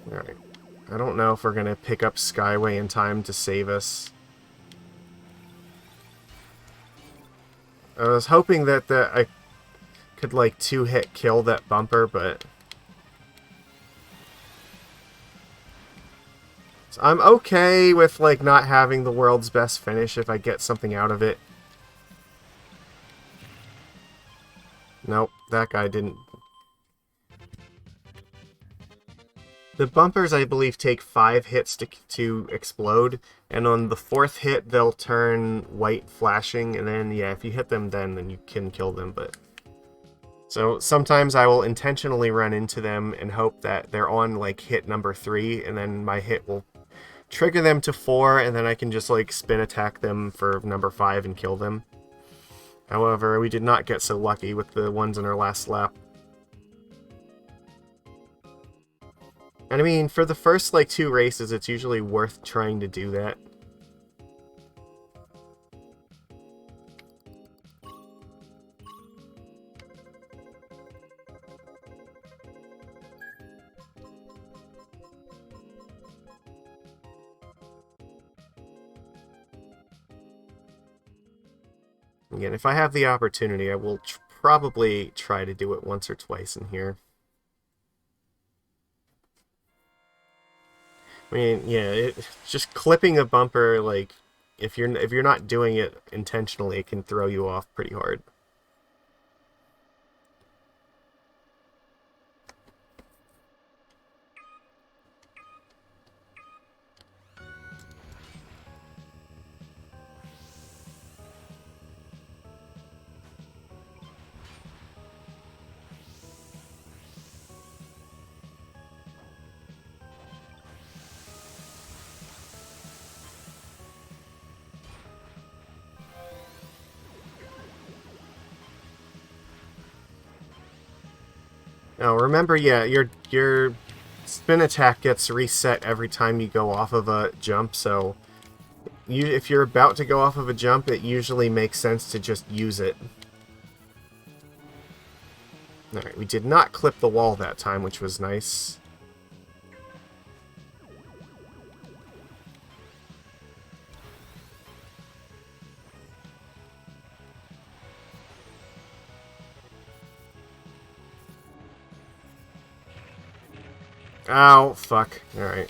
Alright. I don't know if we're going to pick up Skyway in time to save us. I was hoping that I could, like, two-hit kill that bumper, but... So I'm okay with, like, not having the world's best finish if I get something out of it. Nope, that guy didn't. The bumpers, I believe, take 5 hits to explode, and on the 4th hit, they'll turn white flashing, and then, yeah, if you hit them then you can kill them, but... So, sometimes I will intentionally run into them and hope that they're on, like, hit number 3, and then my hit will trigger them to 4, and then I can just, like, spin attack them for number 5 and kill them. However, we did not get so lucky with the ones in our last lap. And I mean, for the first, like, 2 races, it's usually worth trying to do that. Again, if I have the opportunity, I will probably try to do it once or twice in here. I mean, yeah, just clipping a bumper, like, if you're not doing it intentionally, it can throw you off pretty hard. Now, remember, yeah, your spin attack gets reset every time you go off of a jump, so if you're about to go off of a jump, it usually makes sense to just use it. Alright, we did not clip the wall that time, which was nice. Ow, fuck. Alright.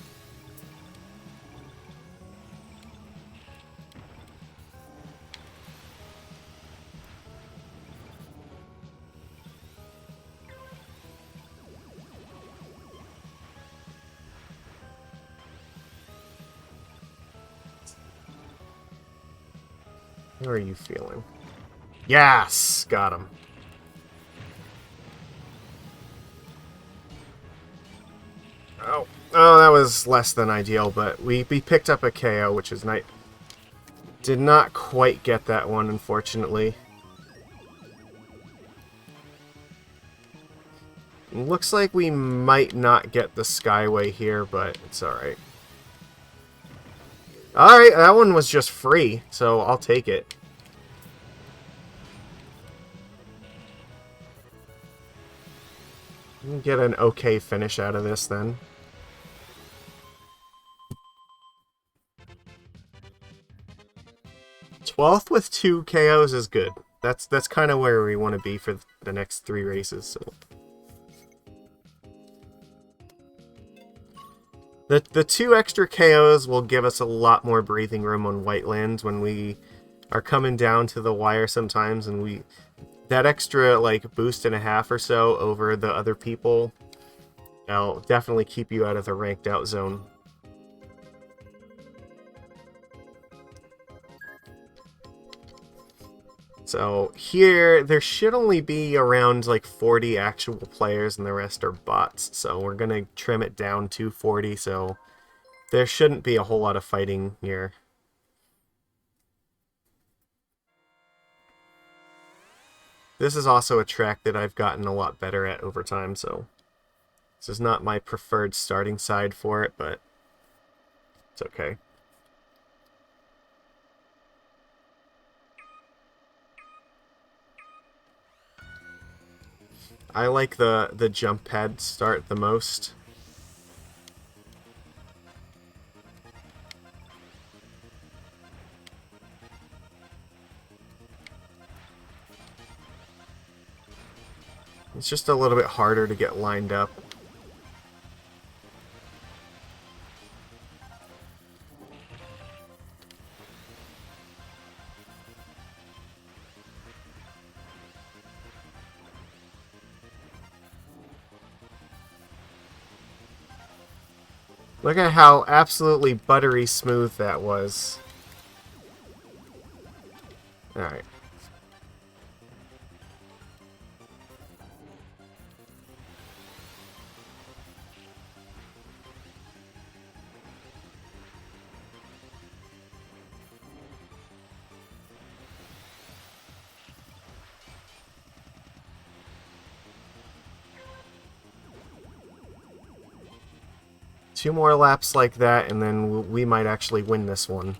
How are you feeling? Yes! Got him. Oh. Oh, that was less than ideal, but we picked up a KO, which is nice. Did not quite get that one, unfortunately. Looks like we might not get the Skyway here, but it's alright. Alright, that one was just free, so I'll take it. Get an okay finish out of this, then. 12th with 2 KOs is good. That's kind of where we want to be for the next 3 races, so... The 2 extra KOs will give us a lot more breathing room on Whitelands when we are coming down to the wire sometimes, and that extra, like, boost and a half or so over the other people, that'll definitely keep you out of the ranked out zone. So here, there should only be around like 40 actual players and the rest are bots. So we're going to trim it down to 40, so there shouldn't be a whole lot of fighting here. This is also a track that I've gotten a lot better at over time, so this is not my preferred starting side for it, but it's okay. I like the jump pad start the most. It's just a little bit harder to get lined up. Look at how absolutely buttery smooth that was. Alright. 2 more laps like that, and then we might actually win this one.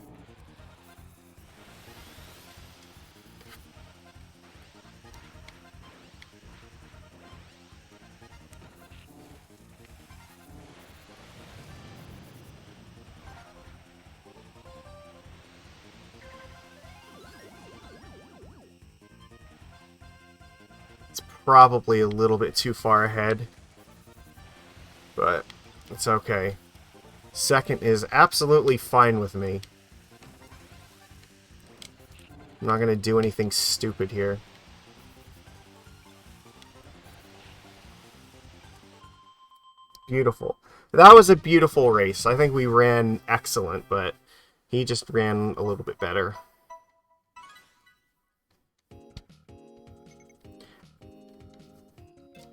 Probably a little bit too far ahead, but it's okay. Second is absolutely fine with me. I'm not gonna do anything stupid here. Beautiful. That was a beautiful race. I think we ran excellent, but he just ran a little bit better.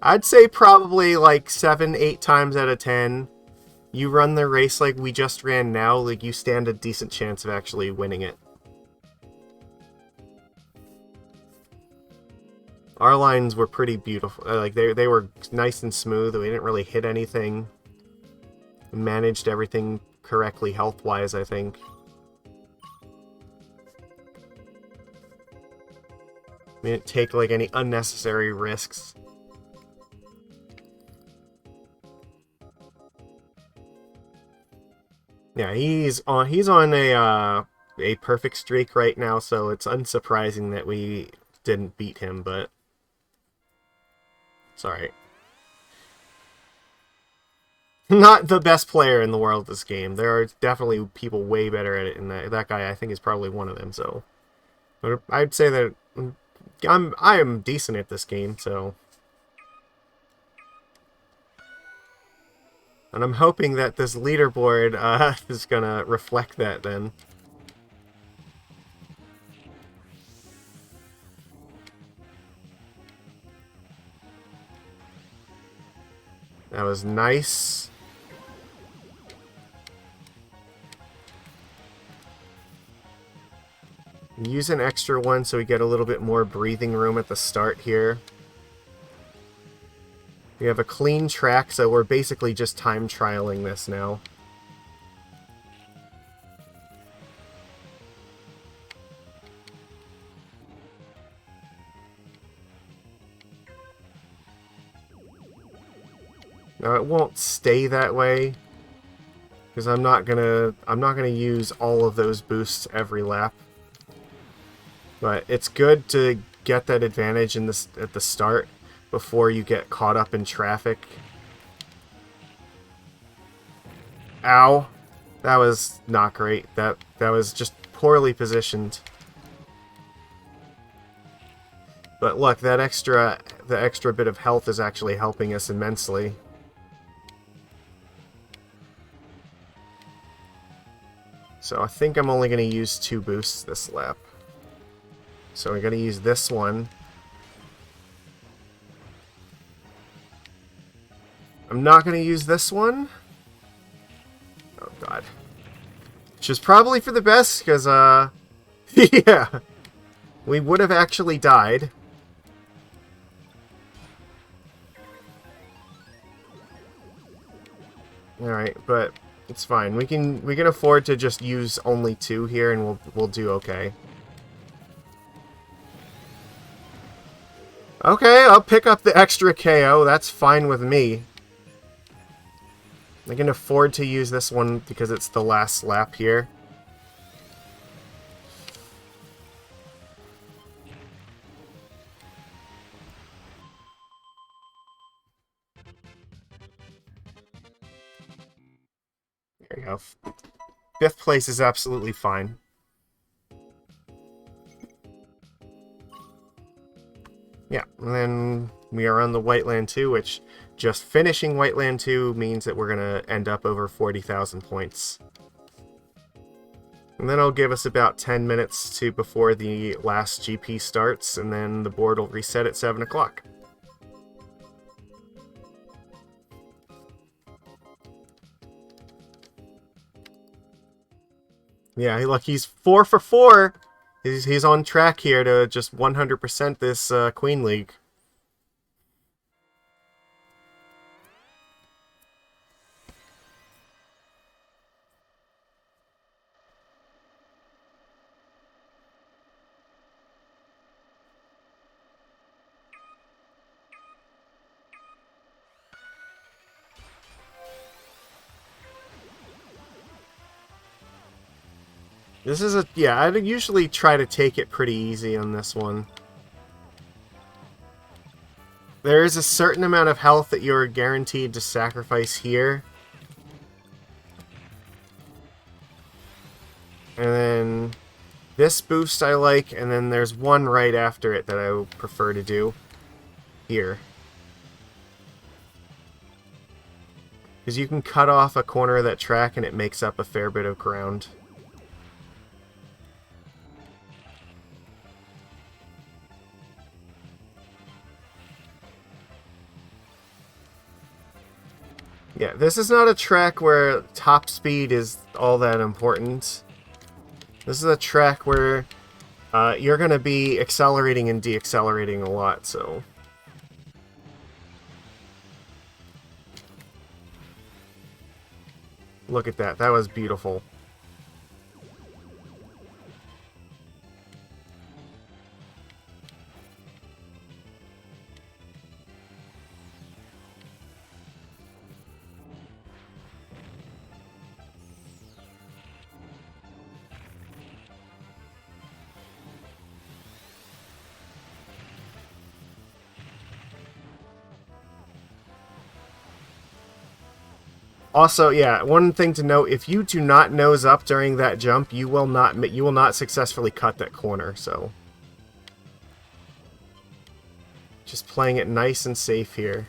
I'd say probably like 7, 8 times out of 10, you run the race like we just ran now, like you stand a decent chance of actually winning it. Our lines were pretty beautiful. Like they were nice and smooth. We didn't really hit anything. We managed everything correctly health-wise, I think. We didn't take like any unnecessary risks. Yeah, he's on a perfect streak right now, so it's unsurprising that we didn't beat him, but it's alright. Not the best player in the world this game. There are definitely people way better at it, and that guy I think is probably one of them, so but I'd say that I am decent at this game, so. And I'm hoping that this leaderboard is gonna reflect that then. That was nice. Use an extra one so we get a little bit more breathing room at the start here. We have a clean track, so we're basically just time trialing this now. Now it won't stay that way, because I'm not gonna use all of those boosts every lap. But it's good to get that advantage in this at the start, before you get caught up in traffic. Ow. That was not great. That was just poorly positioned. But look, the extra bit of health is actually helping us immensely. So I think I'm only going to use 2 boosts this lap. So I'm going to use this one. I'm not going to use this one. Oh, God. Which is probably for the best, because, yeah. We would have actually died. Alright, but it's fine. We can afford to just use only 2 here, and we'll do okay. Okay, I'll pick up the extra KO. That's fine with me. I can afford to use this one because it's the last lap here. There you go. 5th place is absolutely fine. Yeah, and then we are on the Whiteland 2, which just finishing Whiteland 2 means that we're going to end up over 40,000 points. And then it'll give us about 10 minutes to before the last GP starts, and then the board will reset at 7 o'clock. Yeah, look, he's 4 for 4! He's on track here to just 100% this Queen League. This is yeah, I'd usually try to take it pretty easy on this one. There is a certain amount of health that you're guaranteed to sacrifice here. And then this boost I like, and then there's one right after it that I would prefer to do here. Because you can cut off a corner of that track and it makes up a fair bit of ground. Yeah, this is not a track where top speed is all that important. This is a track where you're going to be accelerating and deaccelerating a lot, so... Look at that, that was beautiful. Also, yeah, one thing to note, if you do not nose up during that jump, you will not successfully cut that corner, so just playing it nice and safe here.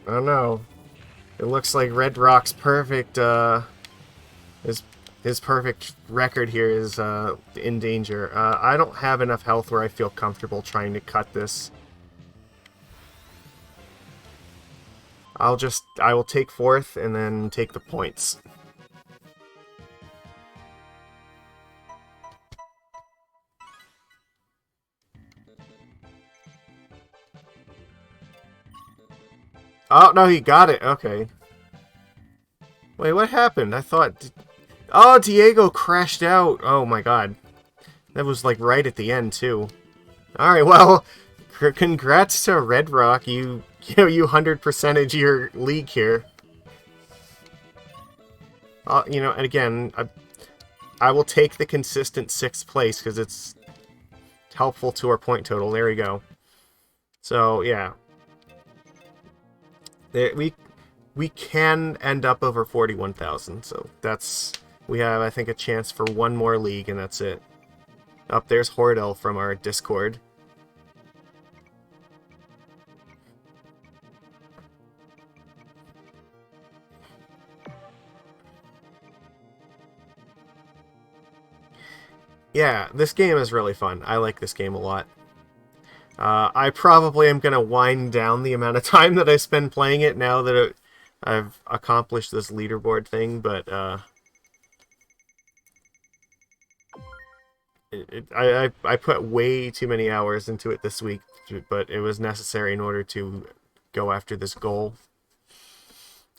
Oh no. It looks like Red Rock's perfect his perfect record here is in danger. I don't have enough health where I feel comfortable trying to cut this. I will take fourth and then take the points. Oh, no, he got it. Okay. Wait, what happened? I thought... Oh, Diego crashed out. Oh my god. That was like right at the end too. Alright, well, congrats to Red Rock. You 100%ed your league here. You know, and again, I will take the consistent 6th place because it's helpful to our point total. There we go. So, yeah. We can end up over 41,000, so that's... We have, I think, a chance for one more league, and that's it. Up there's Hordel from our Discord. Yeah, this game is really fun. I like this game a lot. I probably am going to wind down the amount of time that I spend playing it now that I've accomplished this leaderboard thing, but... I put way too many hours into it this week, but it was necessary in order to go after this goal.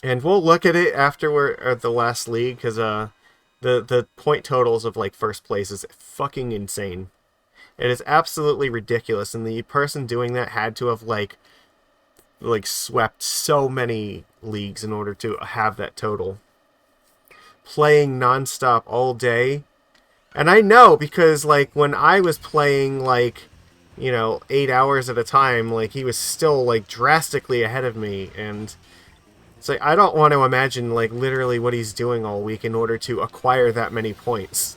And we'll look at it after we're at the last league, because the point totals of like first place is fucking insane. It is absolutely ridiculous, and the person doing that had to have like swept so many leagues in order to have that total. Playing nonstop all day. And I know because, like, when I was playing, like, 8 hours at a time, like, he was still, like, drastically ahead of me. And it's like, I don't want to imagine, like, literally what he's doing all week in order to acquire that many points.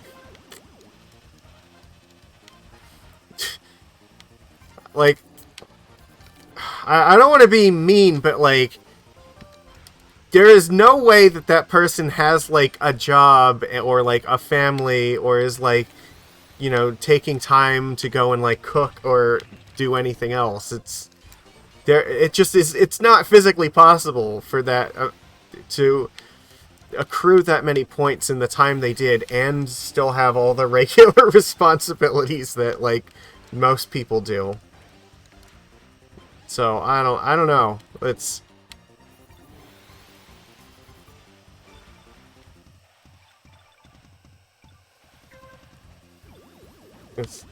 Like, I don't want to be mean, but, like, there is no way that that person has, like, a job or, like, a family or is, like, taking time to go and, like, cook or do anything else. It just is, it's not physically possible for that, to accrue that many points in the time they did and still have all the regular responsibilities that, like, most people do. So, I don't know. It's...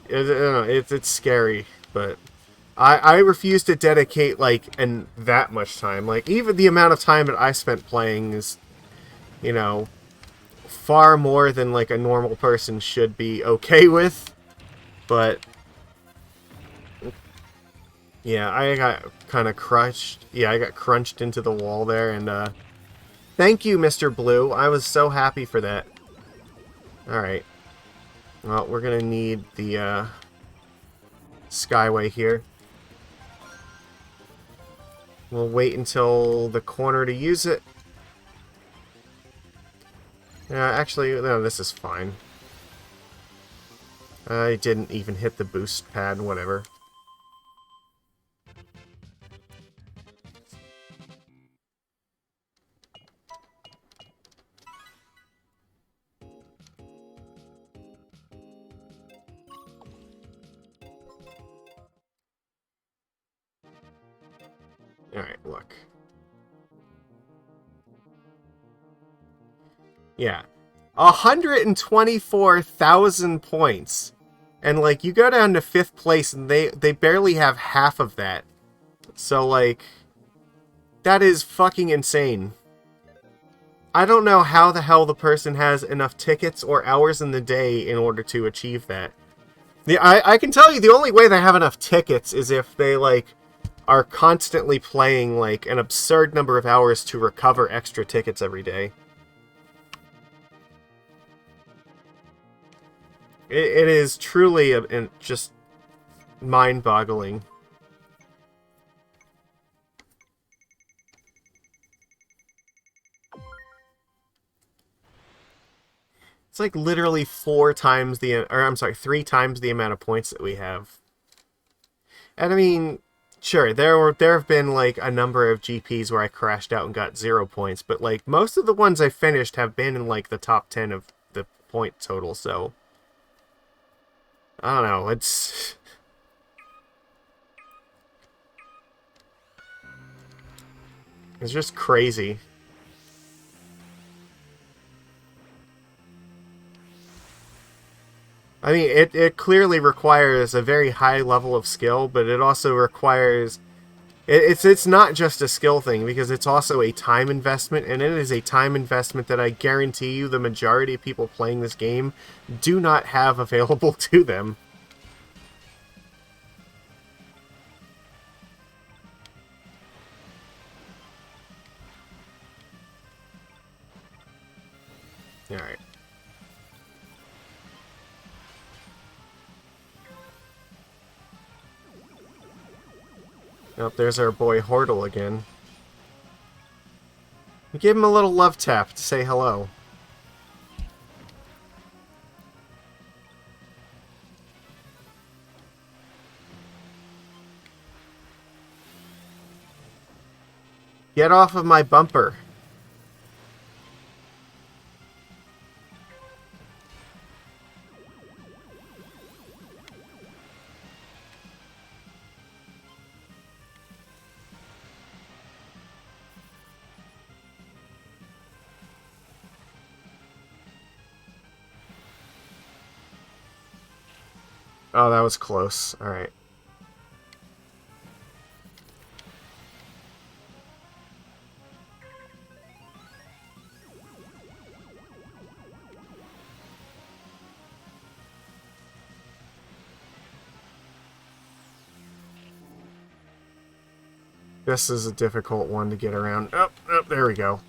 It's scary, but I refuse to dedicate, like, that much time. Like, even the amount of time that I spent playing is, you know, far more than, like, a normal person should be okay with. But, yeah, I got kind of crushed. Yeah, I got crunched into the wall there, and, thank you, Mr. Blue. I was so happy for that. Alright. Well, we're gonna need the, Skyway here. We'll wait until the corner to use it. Actually, no, this is fine. I didn't even hit the boost pad, whatever. Alright, look. Yeah. 124,000 points. And, like, you go down to 5th place, and they barely have half of that. So, like, that is fucking insane. I don't know how the hell the person has enough tickets or hours in the day in order to achieve that. I can tell you the only way they have enough tickets is if they, like, are constantly playing, like, an absurd number of hours to recover extra tickets every day. It is truly just mind-boggling. It's like literally 3 times the amount of points that we have. And I mean, sure, there have been like a number of GPs where I crashed out and got 0 points, but like most of the ones I finished have been in like the top 10 of the point total, so I don't know, it's just crazy. I mean, it clearly requires a very high level of skill, but it also requires... It's not just a skill thing, because it's also a time investment, and it is a time investment that I guarantee you the majority of people playing this game do not have available to them. Alright. Oh, there's our boy Hortle again. We gave him a little love tap to say hello. Get off of my bumper. Oh, that was close. Alright. This is a difficult one to get around. Oh, there we go.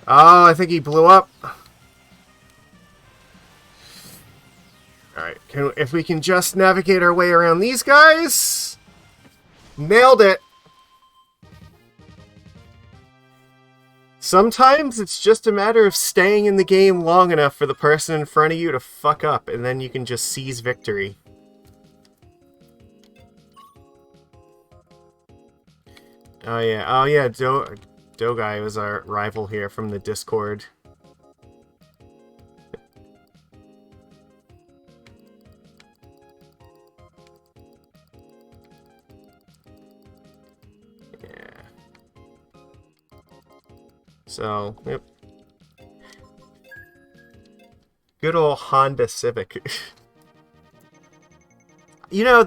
Oh, I think he blew up. Alright, if we can just navigate our way around these guys... Nailed it! Sometimes it's just a matter of staying in the game long enough for the person in front of you to fuck up, and then you can just seize victory. Oh yeah, Dogai was our rival here from the Discord. Yeah. So, yep. Good old Honda Civic. You know,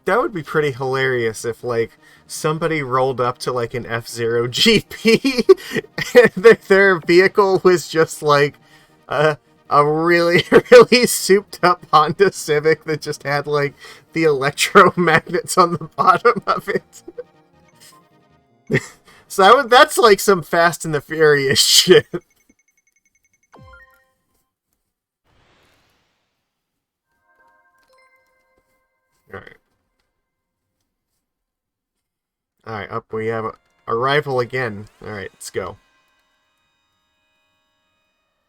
that would be pretty hilarious if, like, somebody rolled up to, like, an F-Zero GP and their vehicle was just, like, a really, really souped-up Honda Civic that just had, like, the electromagnets on the bottom of it. So that's, like, some Fast and the Furious shit. Alright. Alright, up we have a rival again. Alright, let's go.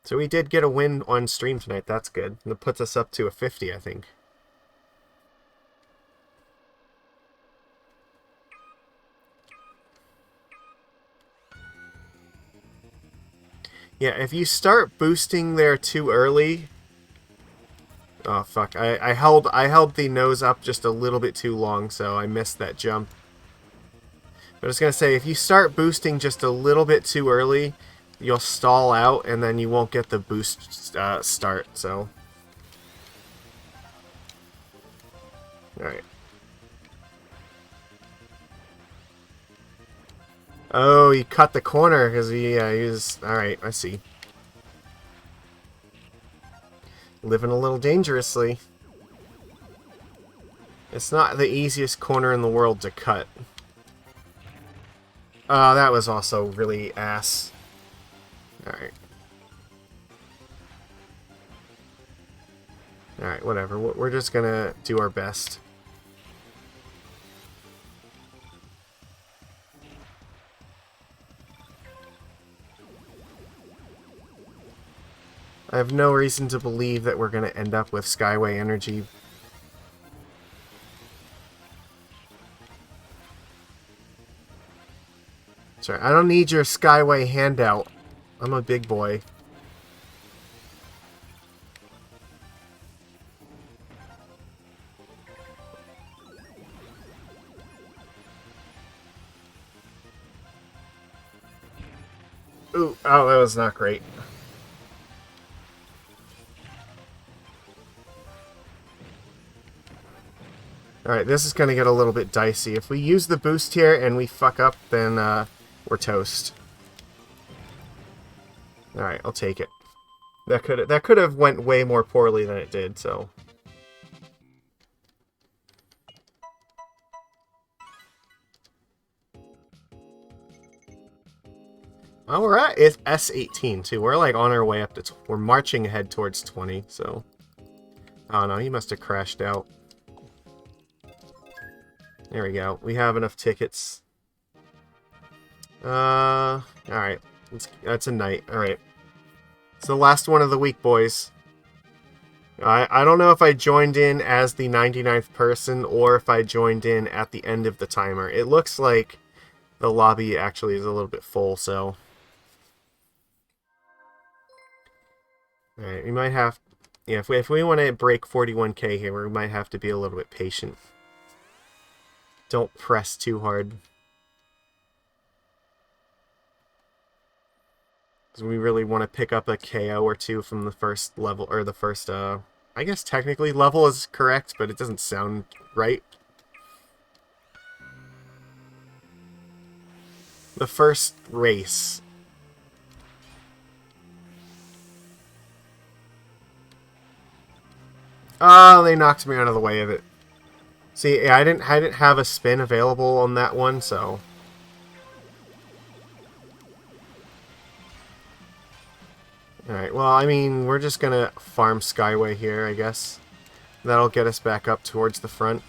So we did get a win on stream tonight, that's good. That puts us up to a 50, I think. Yeah, if you start boosting there too early... Oh, fuck. I held the nose up just a little bit too long, so I missed that jump. But I was going to say, if you start boosting just a little bit too early, you'll stall out, and then you won't get the boost start, so... Alright. Oh, he cut the corner, because he was... Alright, I see. Living a little dangerously. It's not the easiest corner in the world to cut. That was also really ass. Alright. Alright, whatever. We're just gonna do our best. I have no reason to believe that we're gonna end up with Skyway Energy. Sorry, I don't need your Skyway handout. I'm a big boy. Ooh, oh, that was not great. Alright, this is going to get a little bit dicey. If we use the boost here and we fuck up, then we're toast. Alright, I'll take it. That could have went way more poorly than it did, so... Oh, we're at S18 too. We're like on our way up to... We're marching ahead towards 20, so... Oh no, he must have crashed out. There we go. We have enough tickets. Alright. That's a night. Alright. It's the last one of the week, boys. I don't know if I joined in as the 99th person or if I joined in at the end of the timer. It looks like the lobby actually is a little bit full, so... Alright, we might have... Yeah, if we want to break 41k here, we might have to be a little bit patient. Don't press too hard. Because we really want to pick up a KO or two from the first level, or the first, I guess technically level is correct, but it doesn't sound right. The first race. Oh, they knocked me out of the way of it. See, I didn't have a spin available on that one, so... Alright, well, I mean, we're just gonna farm Skyway here, I guess. That'll get us back up towards the front.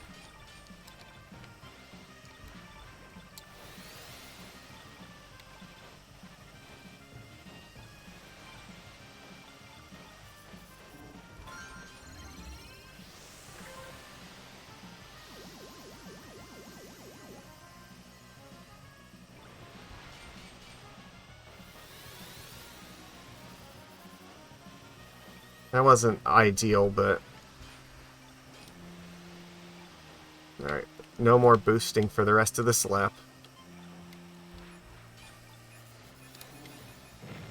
That wasn't ideal, but... Alright, no more boosting for the rest of this lap.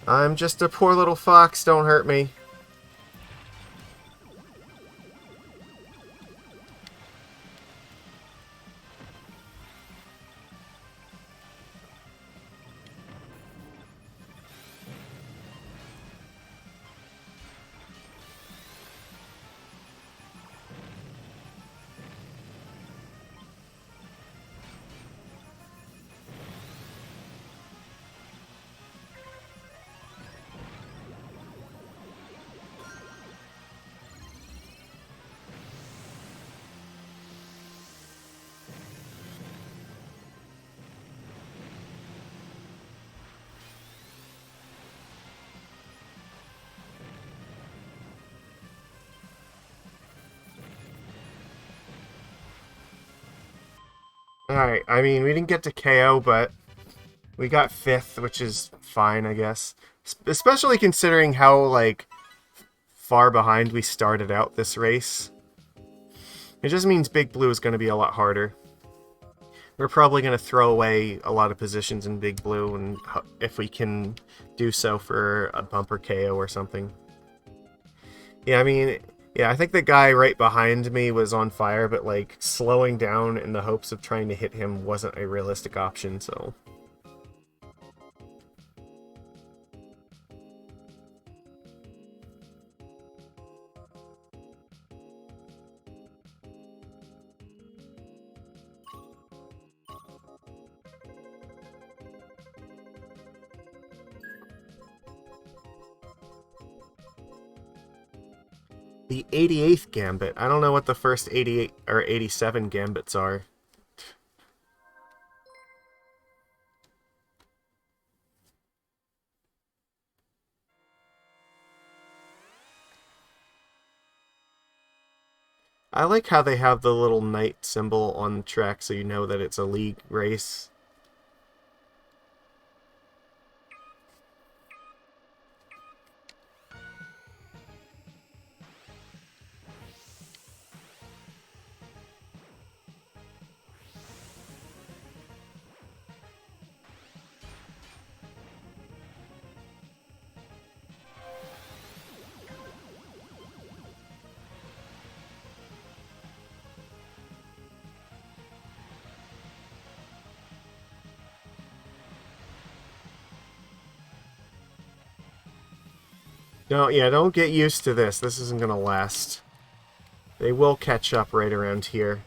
I'm just a poor little fox, don't hurt me. Alright, I mean, we didn't get to KO, but we got 5th, which is fine, I guess. Especially considering how, like, far behind we started out this race. It just means Big Blue is going to be a lot harder. We're probably going to throw away a lot of positions in Big Blue, and if we can do so for a bumper KO or something. Yeah, I mean, yeah, I think the guy right behind me was on fire, but, like, slowing down in the hopes of trying to hit him wasn't a realistic option, so... The 88th Gambit. I don't know what the first 88 or 87 Gambits are. I like how they have the little knight symbol on the track so you know that it's a league race. Don't get used to this. This isn't gonna last. They will catch up right around here.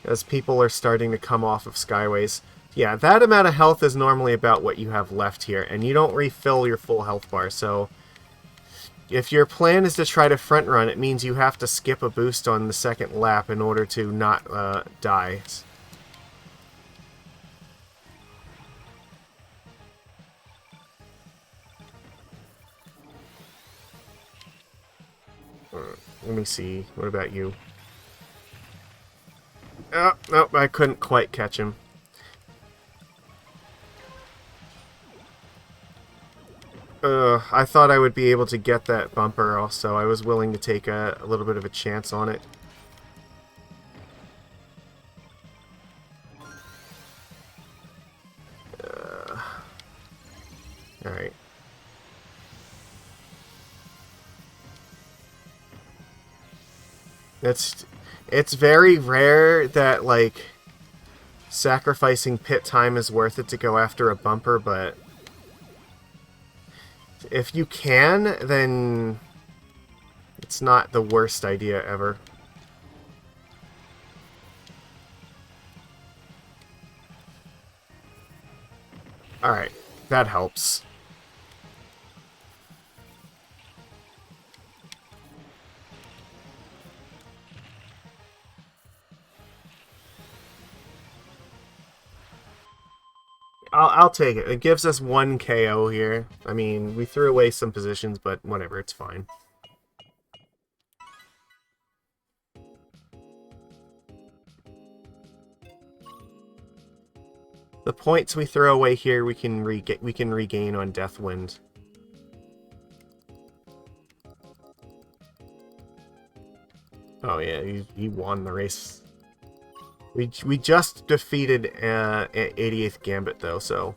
As people are starting to come off of Skyways. Yeah, that amount of health is normally about what you have left here, and you don't refill your full health bar, so... If your plan is to try to front run, it means you have to skip a boost on the second lap in order to not die. Let me see. What about you? Oh, nope, I couldn't quite catch him. I thought I would be able to get that bumper also. I was willing to take a little bit of a chance on it. Alright. It's very rare that, like, sacrificing pit time is worth it to go after a bumper, but if you can, then it's not the worst idea ever. Alright, that helps. I'll take it. It gives us 1 KO here. I mean, we threw away some positions, but whatever, it's fine. The points we throw away here, we can regain on Deathwind. Oh yeah, he won the race. We just defeated 88th Gambit though, so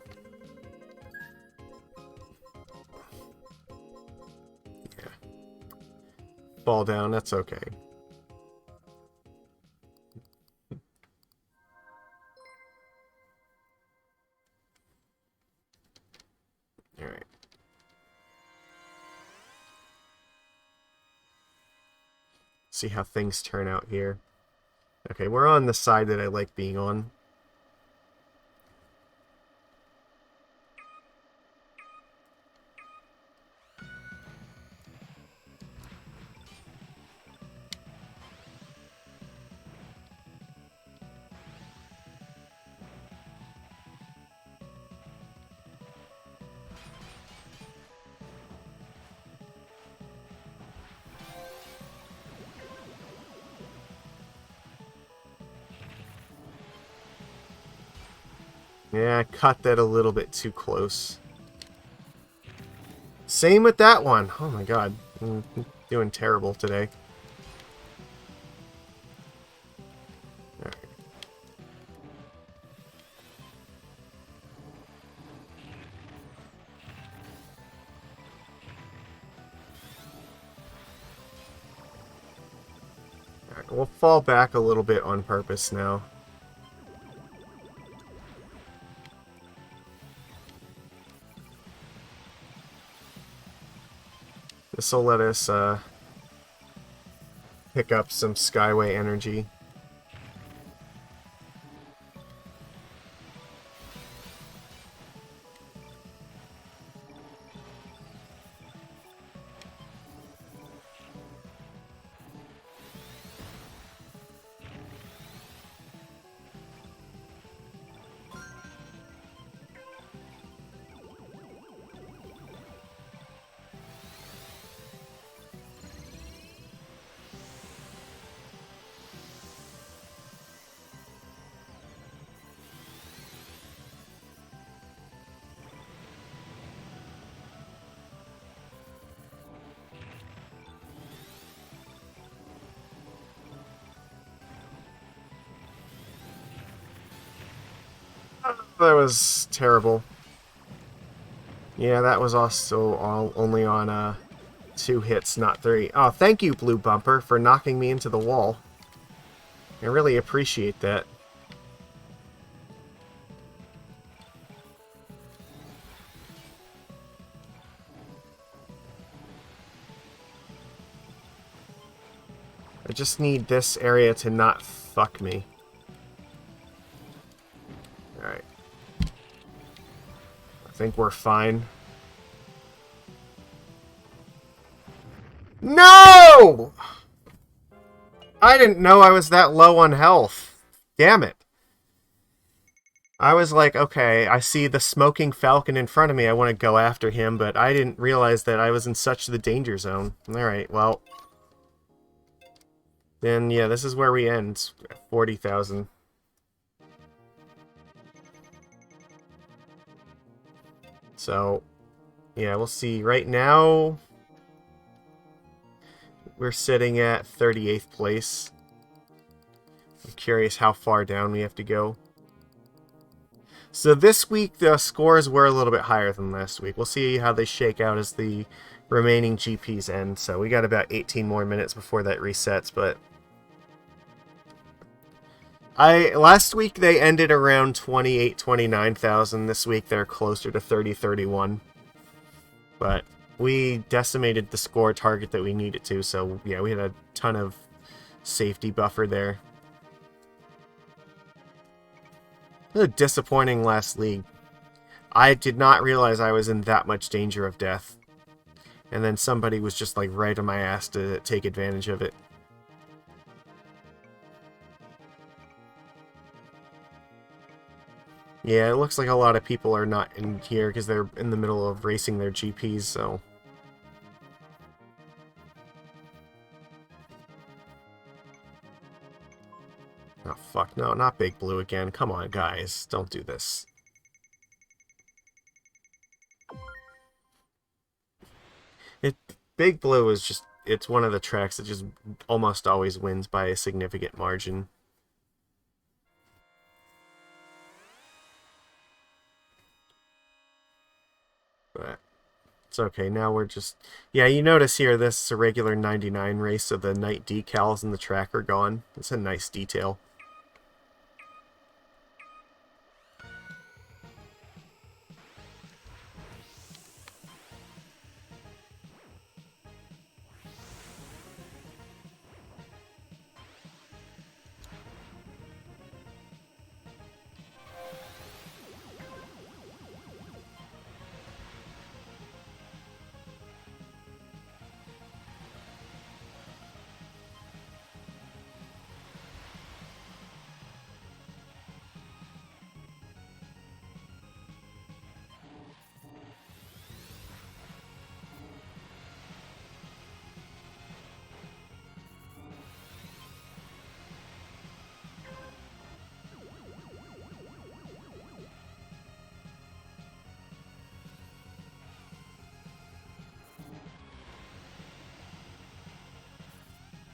yeah. Fall down, that's okay. Alright. See how things turn out here. Okay, we're on the side that I like being on. Yeah, I cut that a little bit too close. Same with that one. Oh my god. I'm doing terrible today. Alright. Alright, we'll fall back a little bit on purpose now. This will let us pick up some Skyway energy. That was terrible. Yeah, that was also only on 2 hits, not 3. Oh, thank you, Blue Bumper, for knocking me into the wall. I really appreciate that. I just need this area to not fuck me. Alright. I think we're fine. No! I didn't know I was that low on health. Damn it. I was like, okay, I see the smoking falcon in front of me. I want to go after him, but I didn't realize that I was in such the danger zone. Alright, well. Then, yeah, this is where we end. 40,000. So, yeah, we'll see. Right now, we're sitting at 38th place. I'm curious how far down we have to go. So this week, the scores were a little bit higher than last week. We'll see how they shake out as the remaining GPs end. So we got about 18 more minutes before that resets, but last week they ended around 28, 29,000. This week they're closer to 30, 31. But we decimated the score target that we needed to, so yeah, we had a ton of safety buffer there. A disappointing last league. I did not realize I was in that much danger of death. And then somebody was just like right on my ass to take advantage of it. Yeah, it looks like a lot of people are not in here because they're in the middle of racing their GPs, so... Oh, fuck. No, not Big Blue again. Come on, guys. Don't do this. Big Blue is just... It's one of the tracks that just almost always wins by a significant margin. But it's okay. Now we're just... Yeah, you notice here this is a regular 99 race, so the night decals in the track are gone. It's a nice detail.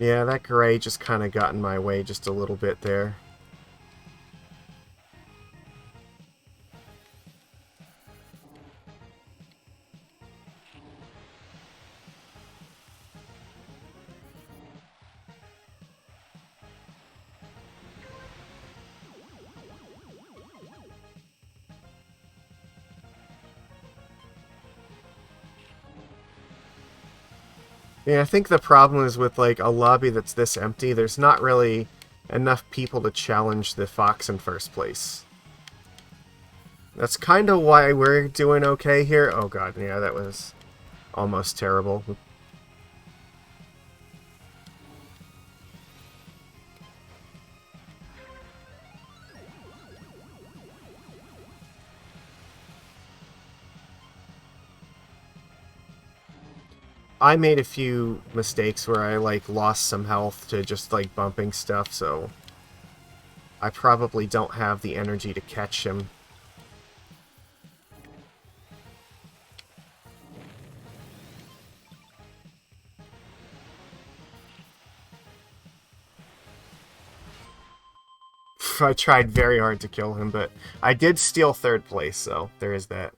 Yeah, that gray just kind of got in my way just a little bit there. Yeah, I think the problem is with, like, a lobby that's this empty, there's not really enough people to challenge the fox in first place. That's kind of why we're doing okay here. Oh god, yeah, that was almost terrible. I made a few mistakes where I, like, lost some health to just, like, bumping stuff, so I probably don't have the energy to catch him. I tried very hard to kill him, but I did steal third place, so there is that.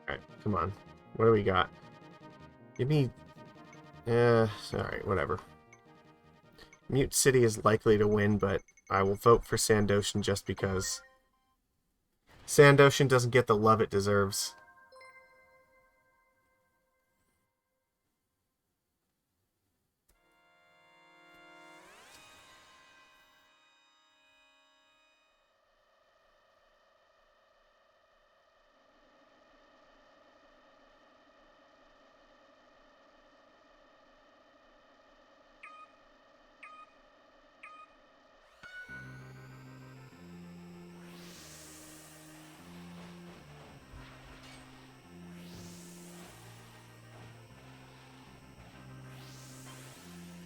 Alright, come on. What do we got? Give me... alright, whatever. Mute City is likely to win, but I will vote for Sandoshan just because. Sandoshan doesn't get the love it deserves.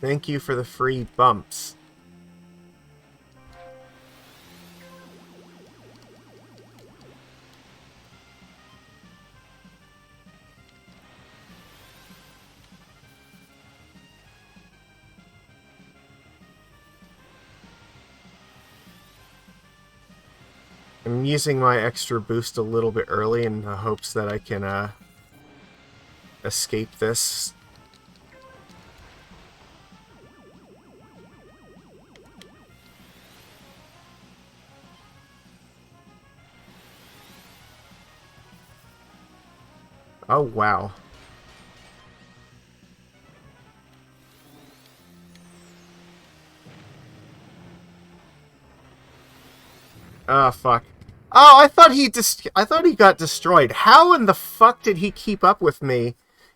Thank you for the free bumps. I'm using my extra boost a little bit early in the hopes that I can escape this. Oh, wow. Ah, fuck. Oh, I thought he got destroyed. How in the fuck did he keep up with me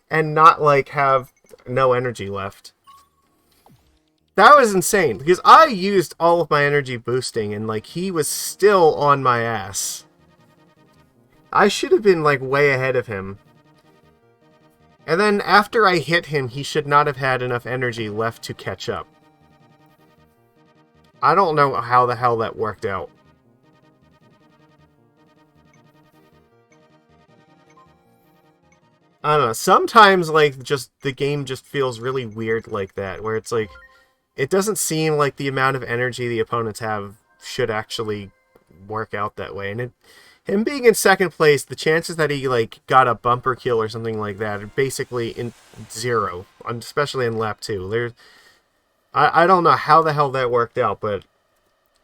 and not, like, have no energy left? That was insane, because I used all of my energy boosting, and, like, he was still on my ass. I should have been, like, way ahead of him. And then, after I hit him, he should not have had enough energy left to catch up. I don't know how the hell that worked out. I don't know, sometimes, like, just, the game just feels really weird like that, where it's like, it doesn't seem like the amount of energy the opponents have should actually work out that way. And him being in second place, the chances that he, like, got a bumper kill or something like that are basically in zero, especially in lap 2. I don't know how the hell that worked out, but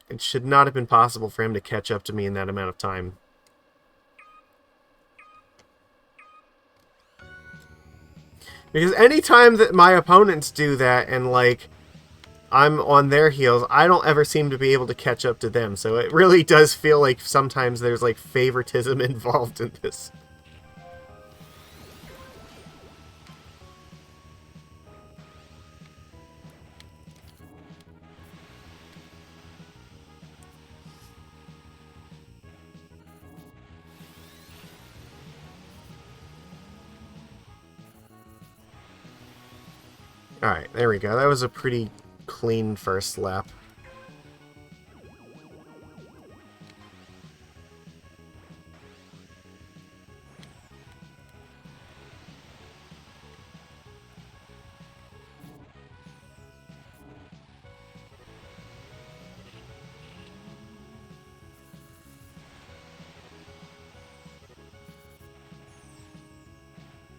it should not have been possible for him to catch up to me in that amount of time. Because anytime that my opponents do that and, like, I'm on their heels, I don't ever seem to be able to catch up to them. So it really does feel like sometimes there's like favoritism involved in this. Alright, there we go. That was a pretty clean first lap.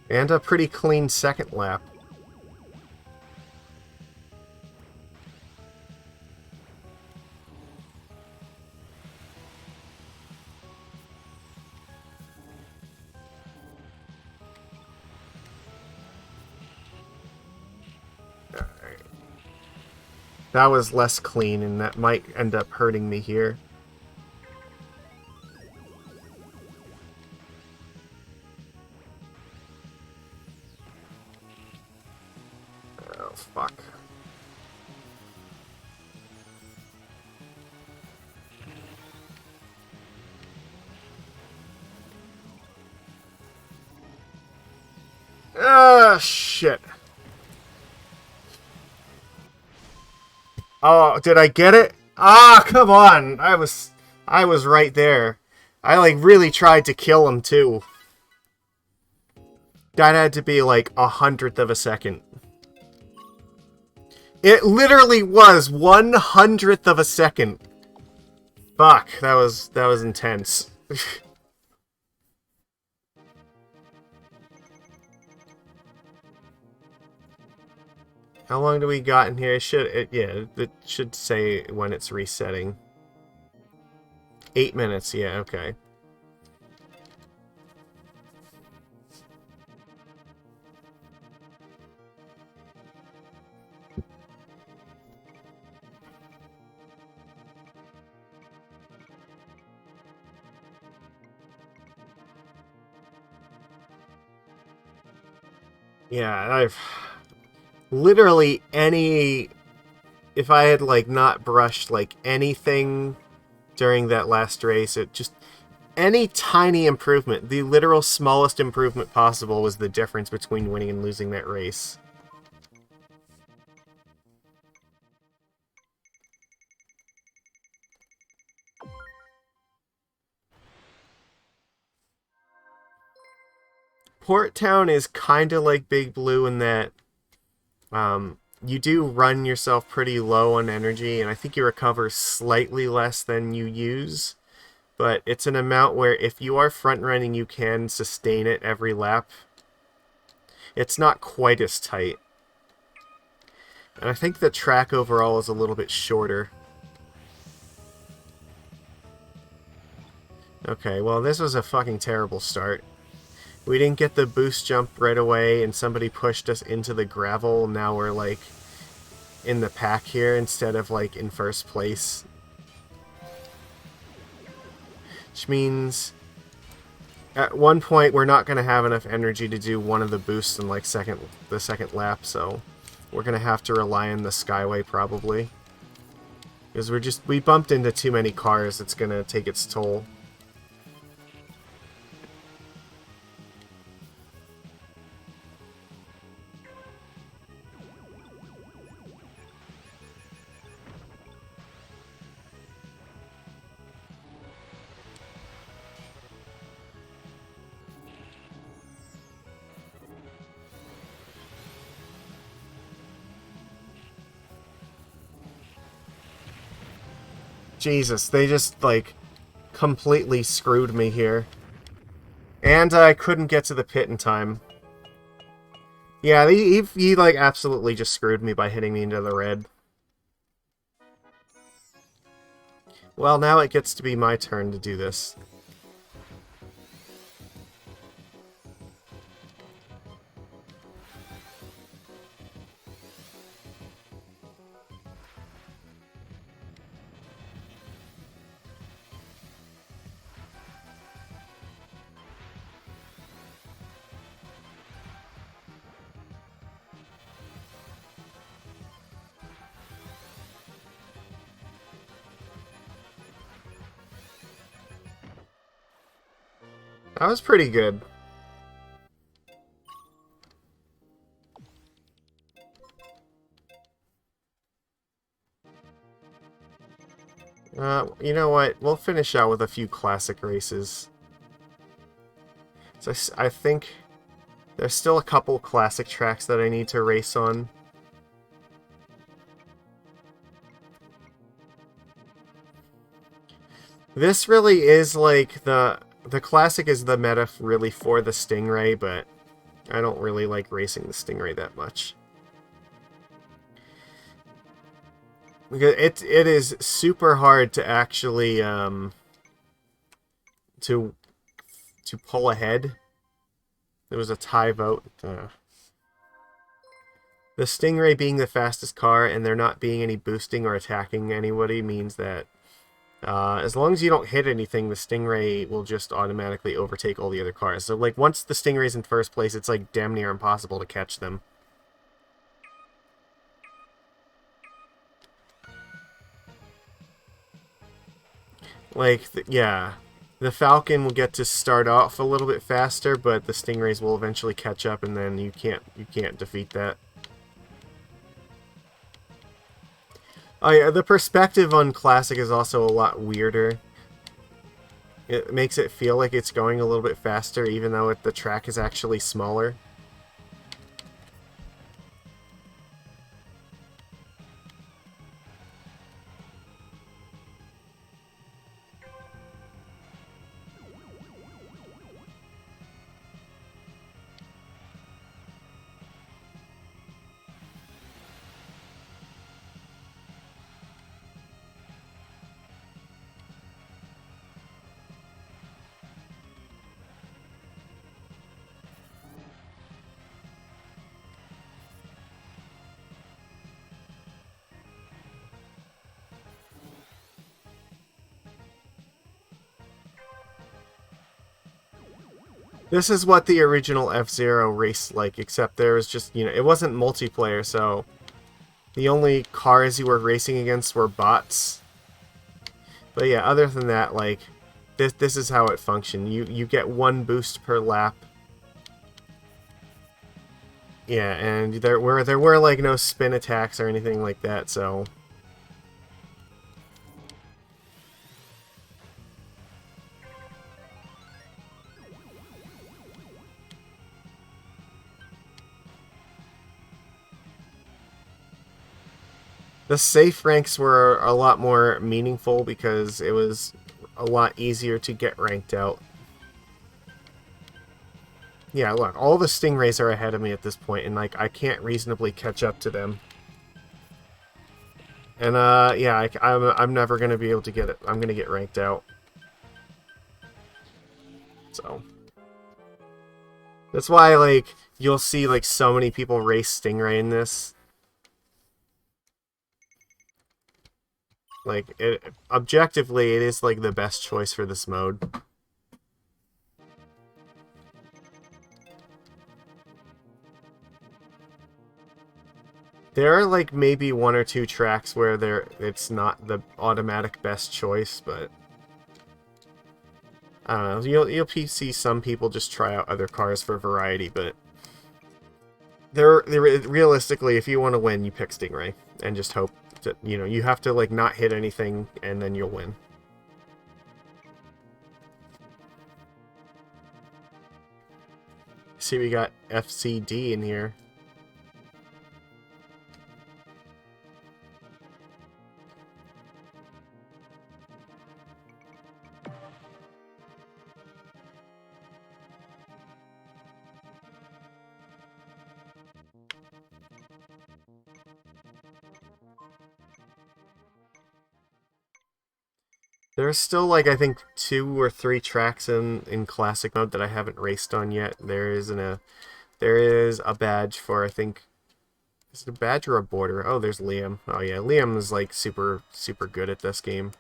And a pretty clean second lap. That was less clean, and that might end up hurting me here. Oh, fuck. Ah, shit. Oh, did I get it? Ah, come on. I was right there. I like really tried to kill him too. That had to be like 100th of a second. It literally was 100th of a second. Fuck, that was intense. How long do we got in here? It should say when it's resetting. 8 minutes, yeah, okay. Yeah, I've literally if I had like not brushed like anything during that last race, it just any tiny improvement, the literal smallest improvement possible was the difference between winning and losing that race. Port Town is kind of like Big Blue in that you do run yourself pretty low on energy, and I think you recover slightly less than you use, but it's an amount where if you are front running, you can sustain it every lap. It's not quite as tight. And I think the track overall is a little bit shorter. Okay, well this was a fucking terrible start. We didn't get the boost jump right away, and somebody pushed us into the gravel. Now we're, like, in the pack here instead of, like, in first place. Which means at one point we're not going to have enough energy to do one of the boosts in, like, the second lap, so we're going to have to rely on the Skyway probably. Because we bumped into too many cars, it's going to take its toll. Jesus, they just, like, completely screwed me here. And I couldn't get to the pit in time. Yeah, he like, absolutely just screwed me by hitting me into the red. Well, now it gets to be my turn to do this. That was pretty good. You know what? We'll finish out with a few classic races. So I think there's still a couple classic tracks that I need to race on. This really is like the classic is the meta really for the Stingray, but I don't really like racing the Stingray that much. Because it is super hard to actually to pull ahead. There was a tie vote. The Stingray being the fastest car and there not being any boosting or attacking anybody means that as long as you don't hit anything, the Stingray will just automatically overtake all the other cars. So, like, once the Stingray's in first place, it's, like, damn near impossible to catch them. Like, yeah. The Falcon will get to start off a little bit faster, but the Stingrays will eventually catch up, and then you can't defeat that. Oh yeah, the perspective on Classic is also a lot weirder. It makes it feel like it's going a little bit faster, even though the track is actually smaller. This is what the original F-Zero raced like, except there was just, you know, it wasn't multiplayer, so the only cars you were racing against were bots. But yeah, other than that, like, this is how it functioned. You get one boost per lap. Yeah, and there were like no spin attacks or anything like that, so the safe ranks were a lot more meaningful because it was a lot easier to get ranked out. Yeah, look, all the Stingrays are ahead of me at this point, and like I can't reasonably catch up to them. And yeah, I'm never gonna be able to get it. I'm gonna get ranked out. So that's why like you'll see like so many people race Stingray in this. Like objectively, it is like the best choice for this mode. There are like maybe one or two tracks where it's not the automatic best choice, but I don't know. You'll see some people just try out other cars for variety, but realistically, if you want to win, you pick Stingray and just hope that, you know, you have to like not hit anything and then you'll win. See, we got FCD in here. There's still, like, I think 2 or 3 tracks in Classic mode that I haven't raced on yet. There is a badge for, I think, is it a badge or a border? Oh, there's Liam. Oh yeah, Liam is, like, super good at this game.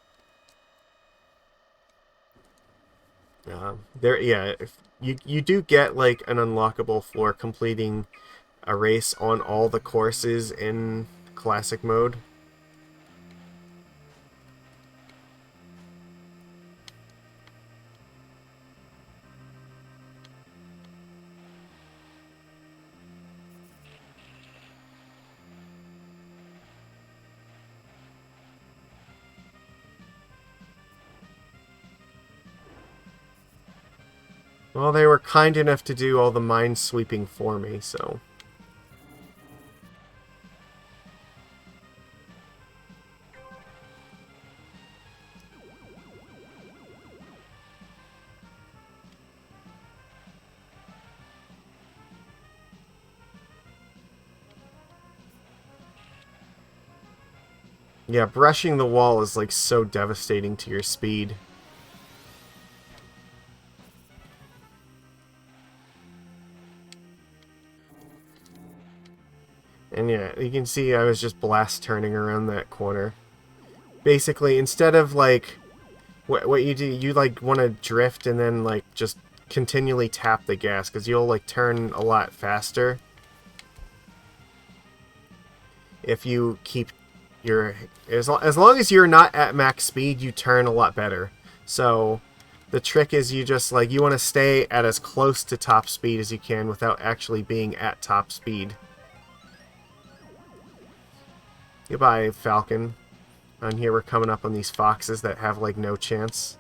Yeah, you do get, like, an unlockable for completing a race on all the courses in Classic mode. Well, they were kind enough to do all the mine sweeping for me, so... Yeah, brushing the wall is, like, so devastating to your speed. And yeah, you can see I was just blast turning around that corner. Basically, instead of, like, what you do, you, like, want to drift and then, like, just continually tap the gas, because you'll, like, turn a lot faster if you keep your... As long as you're not at max speed, you turn a lot better. So, the trick is you just, like, you want to stay at as close to top speed as you can without actually being at top speed. Goodbye, Falcon. On here we're coming up on these foxes that have, like, no chance.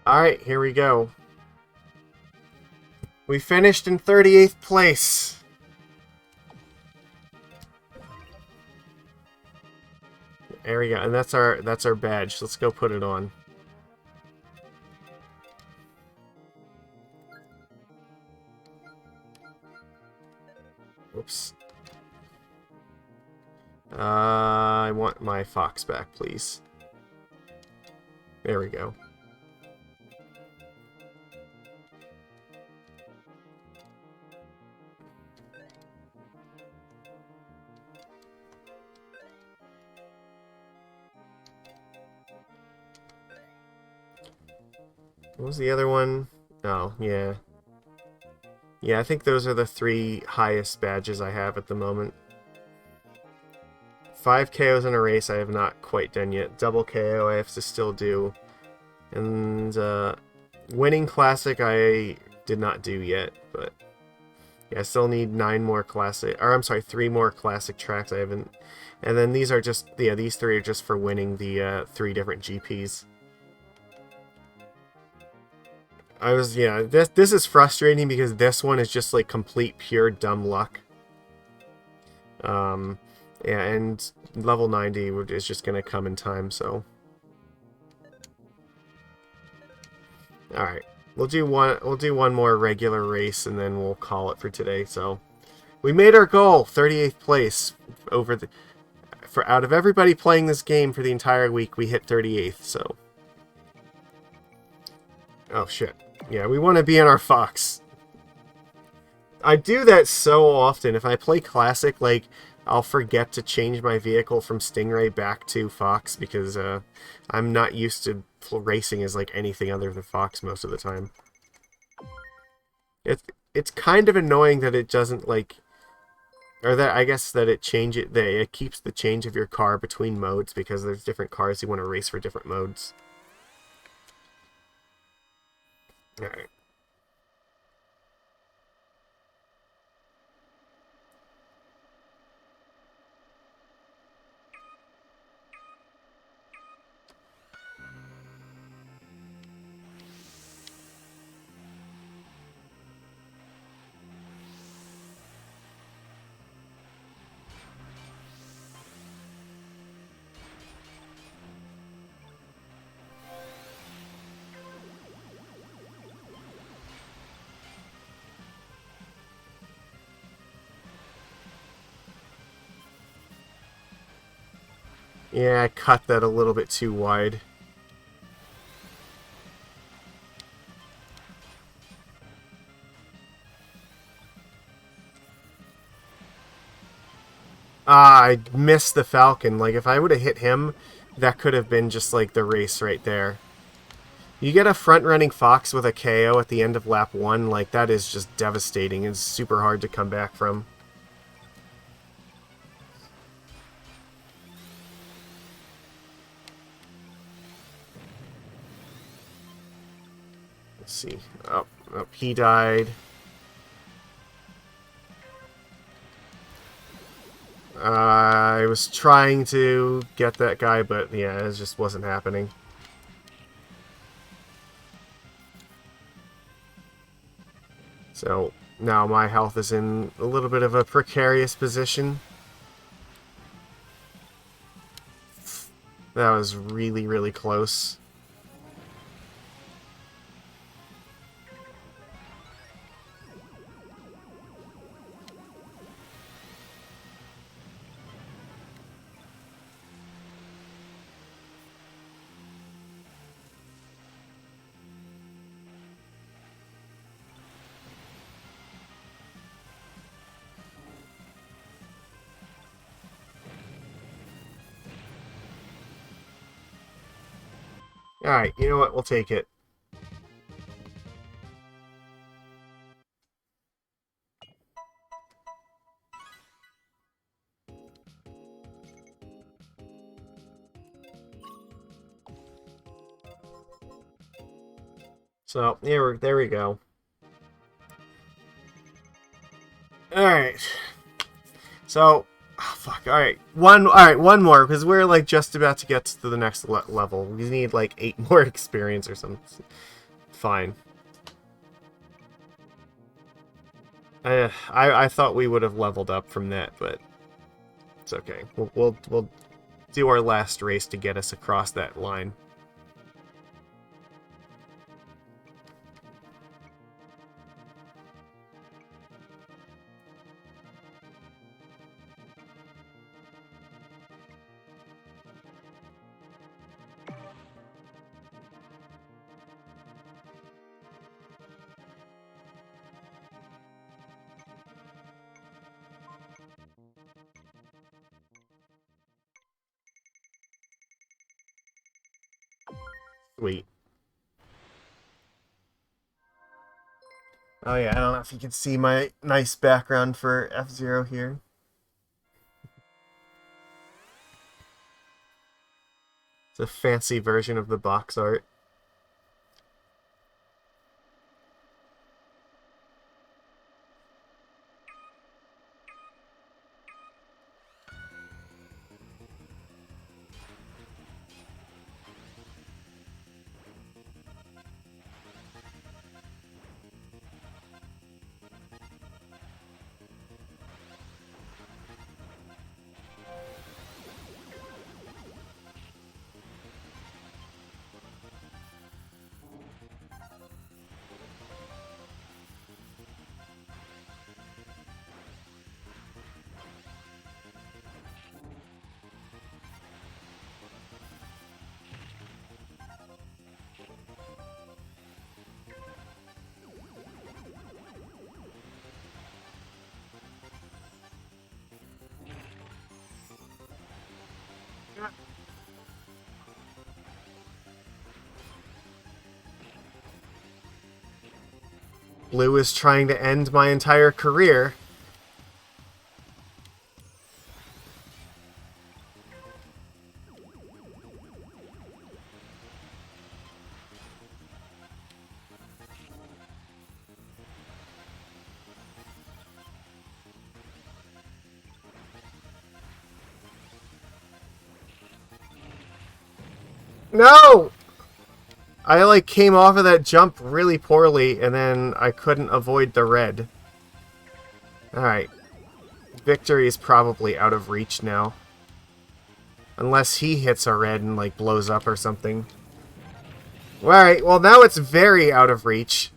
Alright, here we go. We finished in 38th place. There we go, and that's our badge. Let's go put it on. Oops. I want my fox back, please. There we go. What was the other one? Oh, yeah. Yeah, I think those are the 3 highest badges I have at the moment. 5 KOs in a race I have not quite done yet. Double KO I have to still do. And winning classic I did not do yet, but yeah, I still need 9 more classic, or I'm sorry, 3 more classic tracks I haven't. And then these are just, yeah, these 3 are just for winning the 3 different GPs. Yeah, this is frustrating because this one is just like complete pure dumb luck. Yeah, and level 90 is just gonna come in time, so. Alright. We'll do one more regular race and then we'll call it for today, so. We made our goal, 38th place out of everybody playing this game for the entire week, we hit 38th, so. Oh shit. Yeah, we want to be in our fox. I do that so often. If I play Classic, like, I'll forget to change my vehicle from Stingray back to Fox because I'm not used to racing as, like, anything other than Fox most of the time. It's kind of annoying that it doesn't, like... Or that, I guess, that it keeps the change of your car between modes because there's different cars you want to race for different modes. Alright. Yeah, I cut that a little bit too wide. Ah, I missed the Falcon. Like, if I would have hit him, that could have been just, like, the race right there. You get a front-running Fox with a KO at the end of lap 1, like, that is just devastating. It's super hard to come back from. Let's see. Oh, he died. I was trying to get that guy, but yeah, it just wasn't happening. So now my health is in a little bit of a precarious position. That was really, really close. Alright, you know what? We'll take it. So, there we go. Alright. So, oh, fuck, alright. One more, because we're, like, just about to get to the next level. We need, like, 8 more experience or something. Fine. I thought we would have leveled up from that, but it's okay. We'll do our last race to get us across that line. Sweet. Oh yeah, I don't know if you can see my nice background for F-Zero here. It's a fancy version of the box art. Blue is trying to end my entire career. No! I, like, came off of that jump really poorly, and then I couldn't avoid the red. Alright. Victory is probably out of reach now. Unless he hits a red and, like, blows up or something. Alright, well, now it's very out of reach.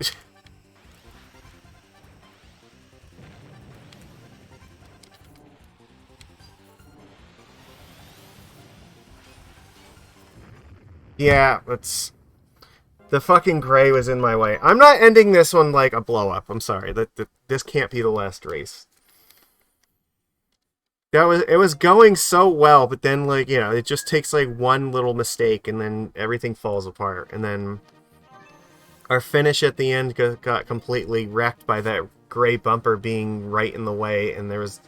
Yeah, it's... The fucking gray was in my way. I'm not ending this one like a blow-up. I'm sorry. This can't be the last race. It was going so well, but then like, you know, it just takes like one little mistake and then everything falls apart. And then our finish at the end got completely wrecked by that gray bumper being right in the way, and there was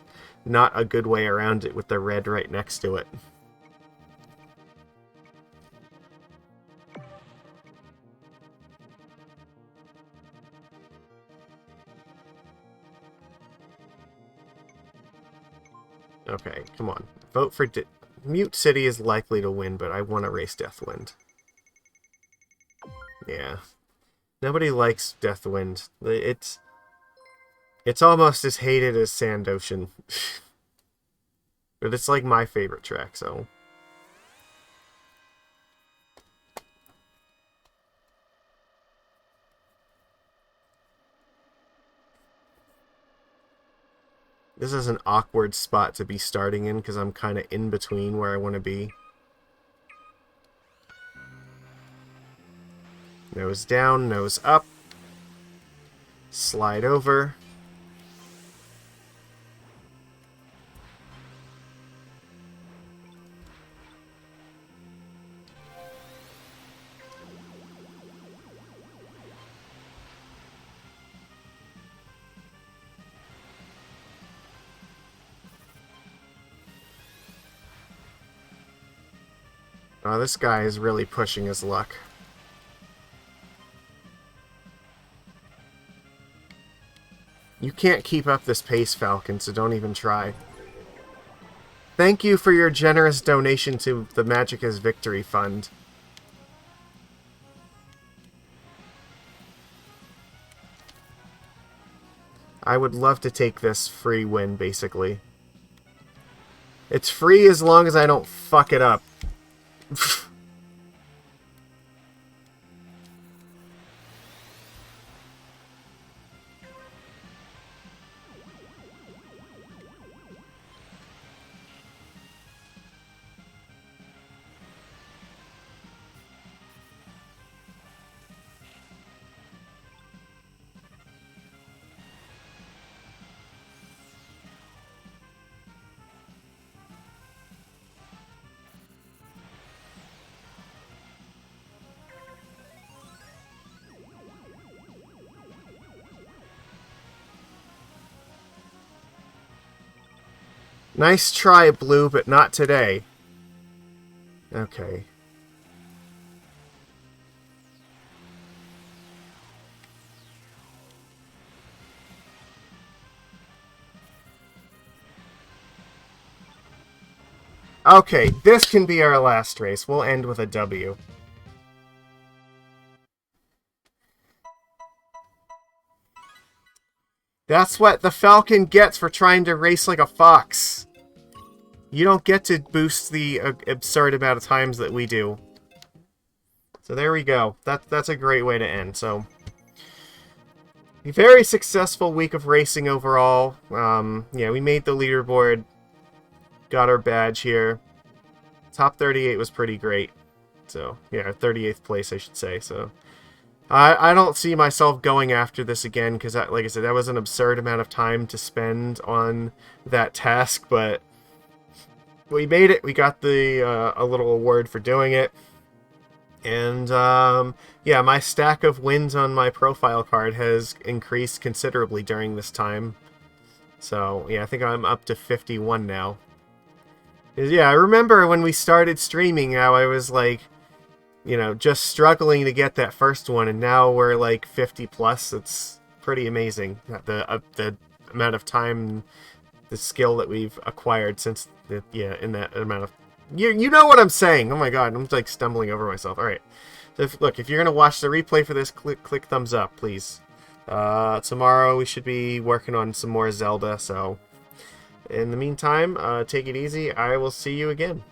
not a good way around it with the red right next to it. Okay, come on. Vote for... Mute City is likely to win, but I want to race Deathwind. Yeah. Nobody likes Deathwind. It's almost as hated as Sand Ocean. But it's like my favorite track, so... This is an awkward spot to be starting in because I'm kind of in between where I want to be. Nose down, nose up. Slide over. Oh, this guy is really pushing his luck. You can't keep up this pace, Falcon, so don't even try. Thank you for your generous donation to the Magic is Victory Fund. I would love to take this free win, basically. It's free as long as I don't fuck it up. Nice try, Blue, but not today. Okay. Okay, this can be our last race. We'll end with a W. That's what the Falcon gets for trying to race like a fox. You don't get to boost the absurd amount of times that we do. So there we go. That's a great way to end. So, a very successful week of racing overall. Yeah, we made the leaderboard. Got our badge here. Top 38 was pretty great. So, yeah, 38th place, I should say. So, I don't see myself going after this again because, like I said, that was an absurd amount of time to spend on that task. But we made it. We got the a little award for doing it. And, yeah, my stack of wins on my profile card has increased considerably during this time. So, yeah, I think I'm up to 51 now. Yeah, I remember when we started streaming how I was, like, you know, just struggling to get that first one, and now we're, like, 50 plus. It's pretty amazing, the amount of time, the skill that we've acquired since, yeah, in that amount of... You know what I'm saying! Oh my god, I'm, like, stumbling over myself. Alright. So look, if you're gonna watch the replay for this, click thumbs up, please. Tomorrow we should be working on some more Zelda, so... In the meantime, take it easy. I will see you again.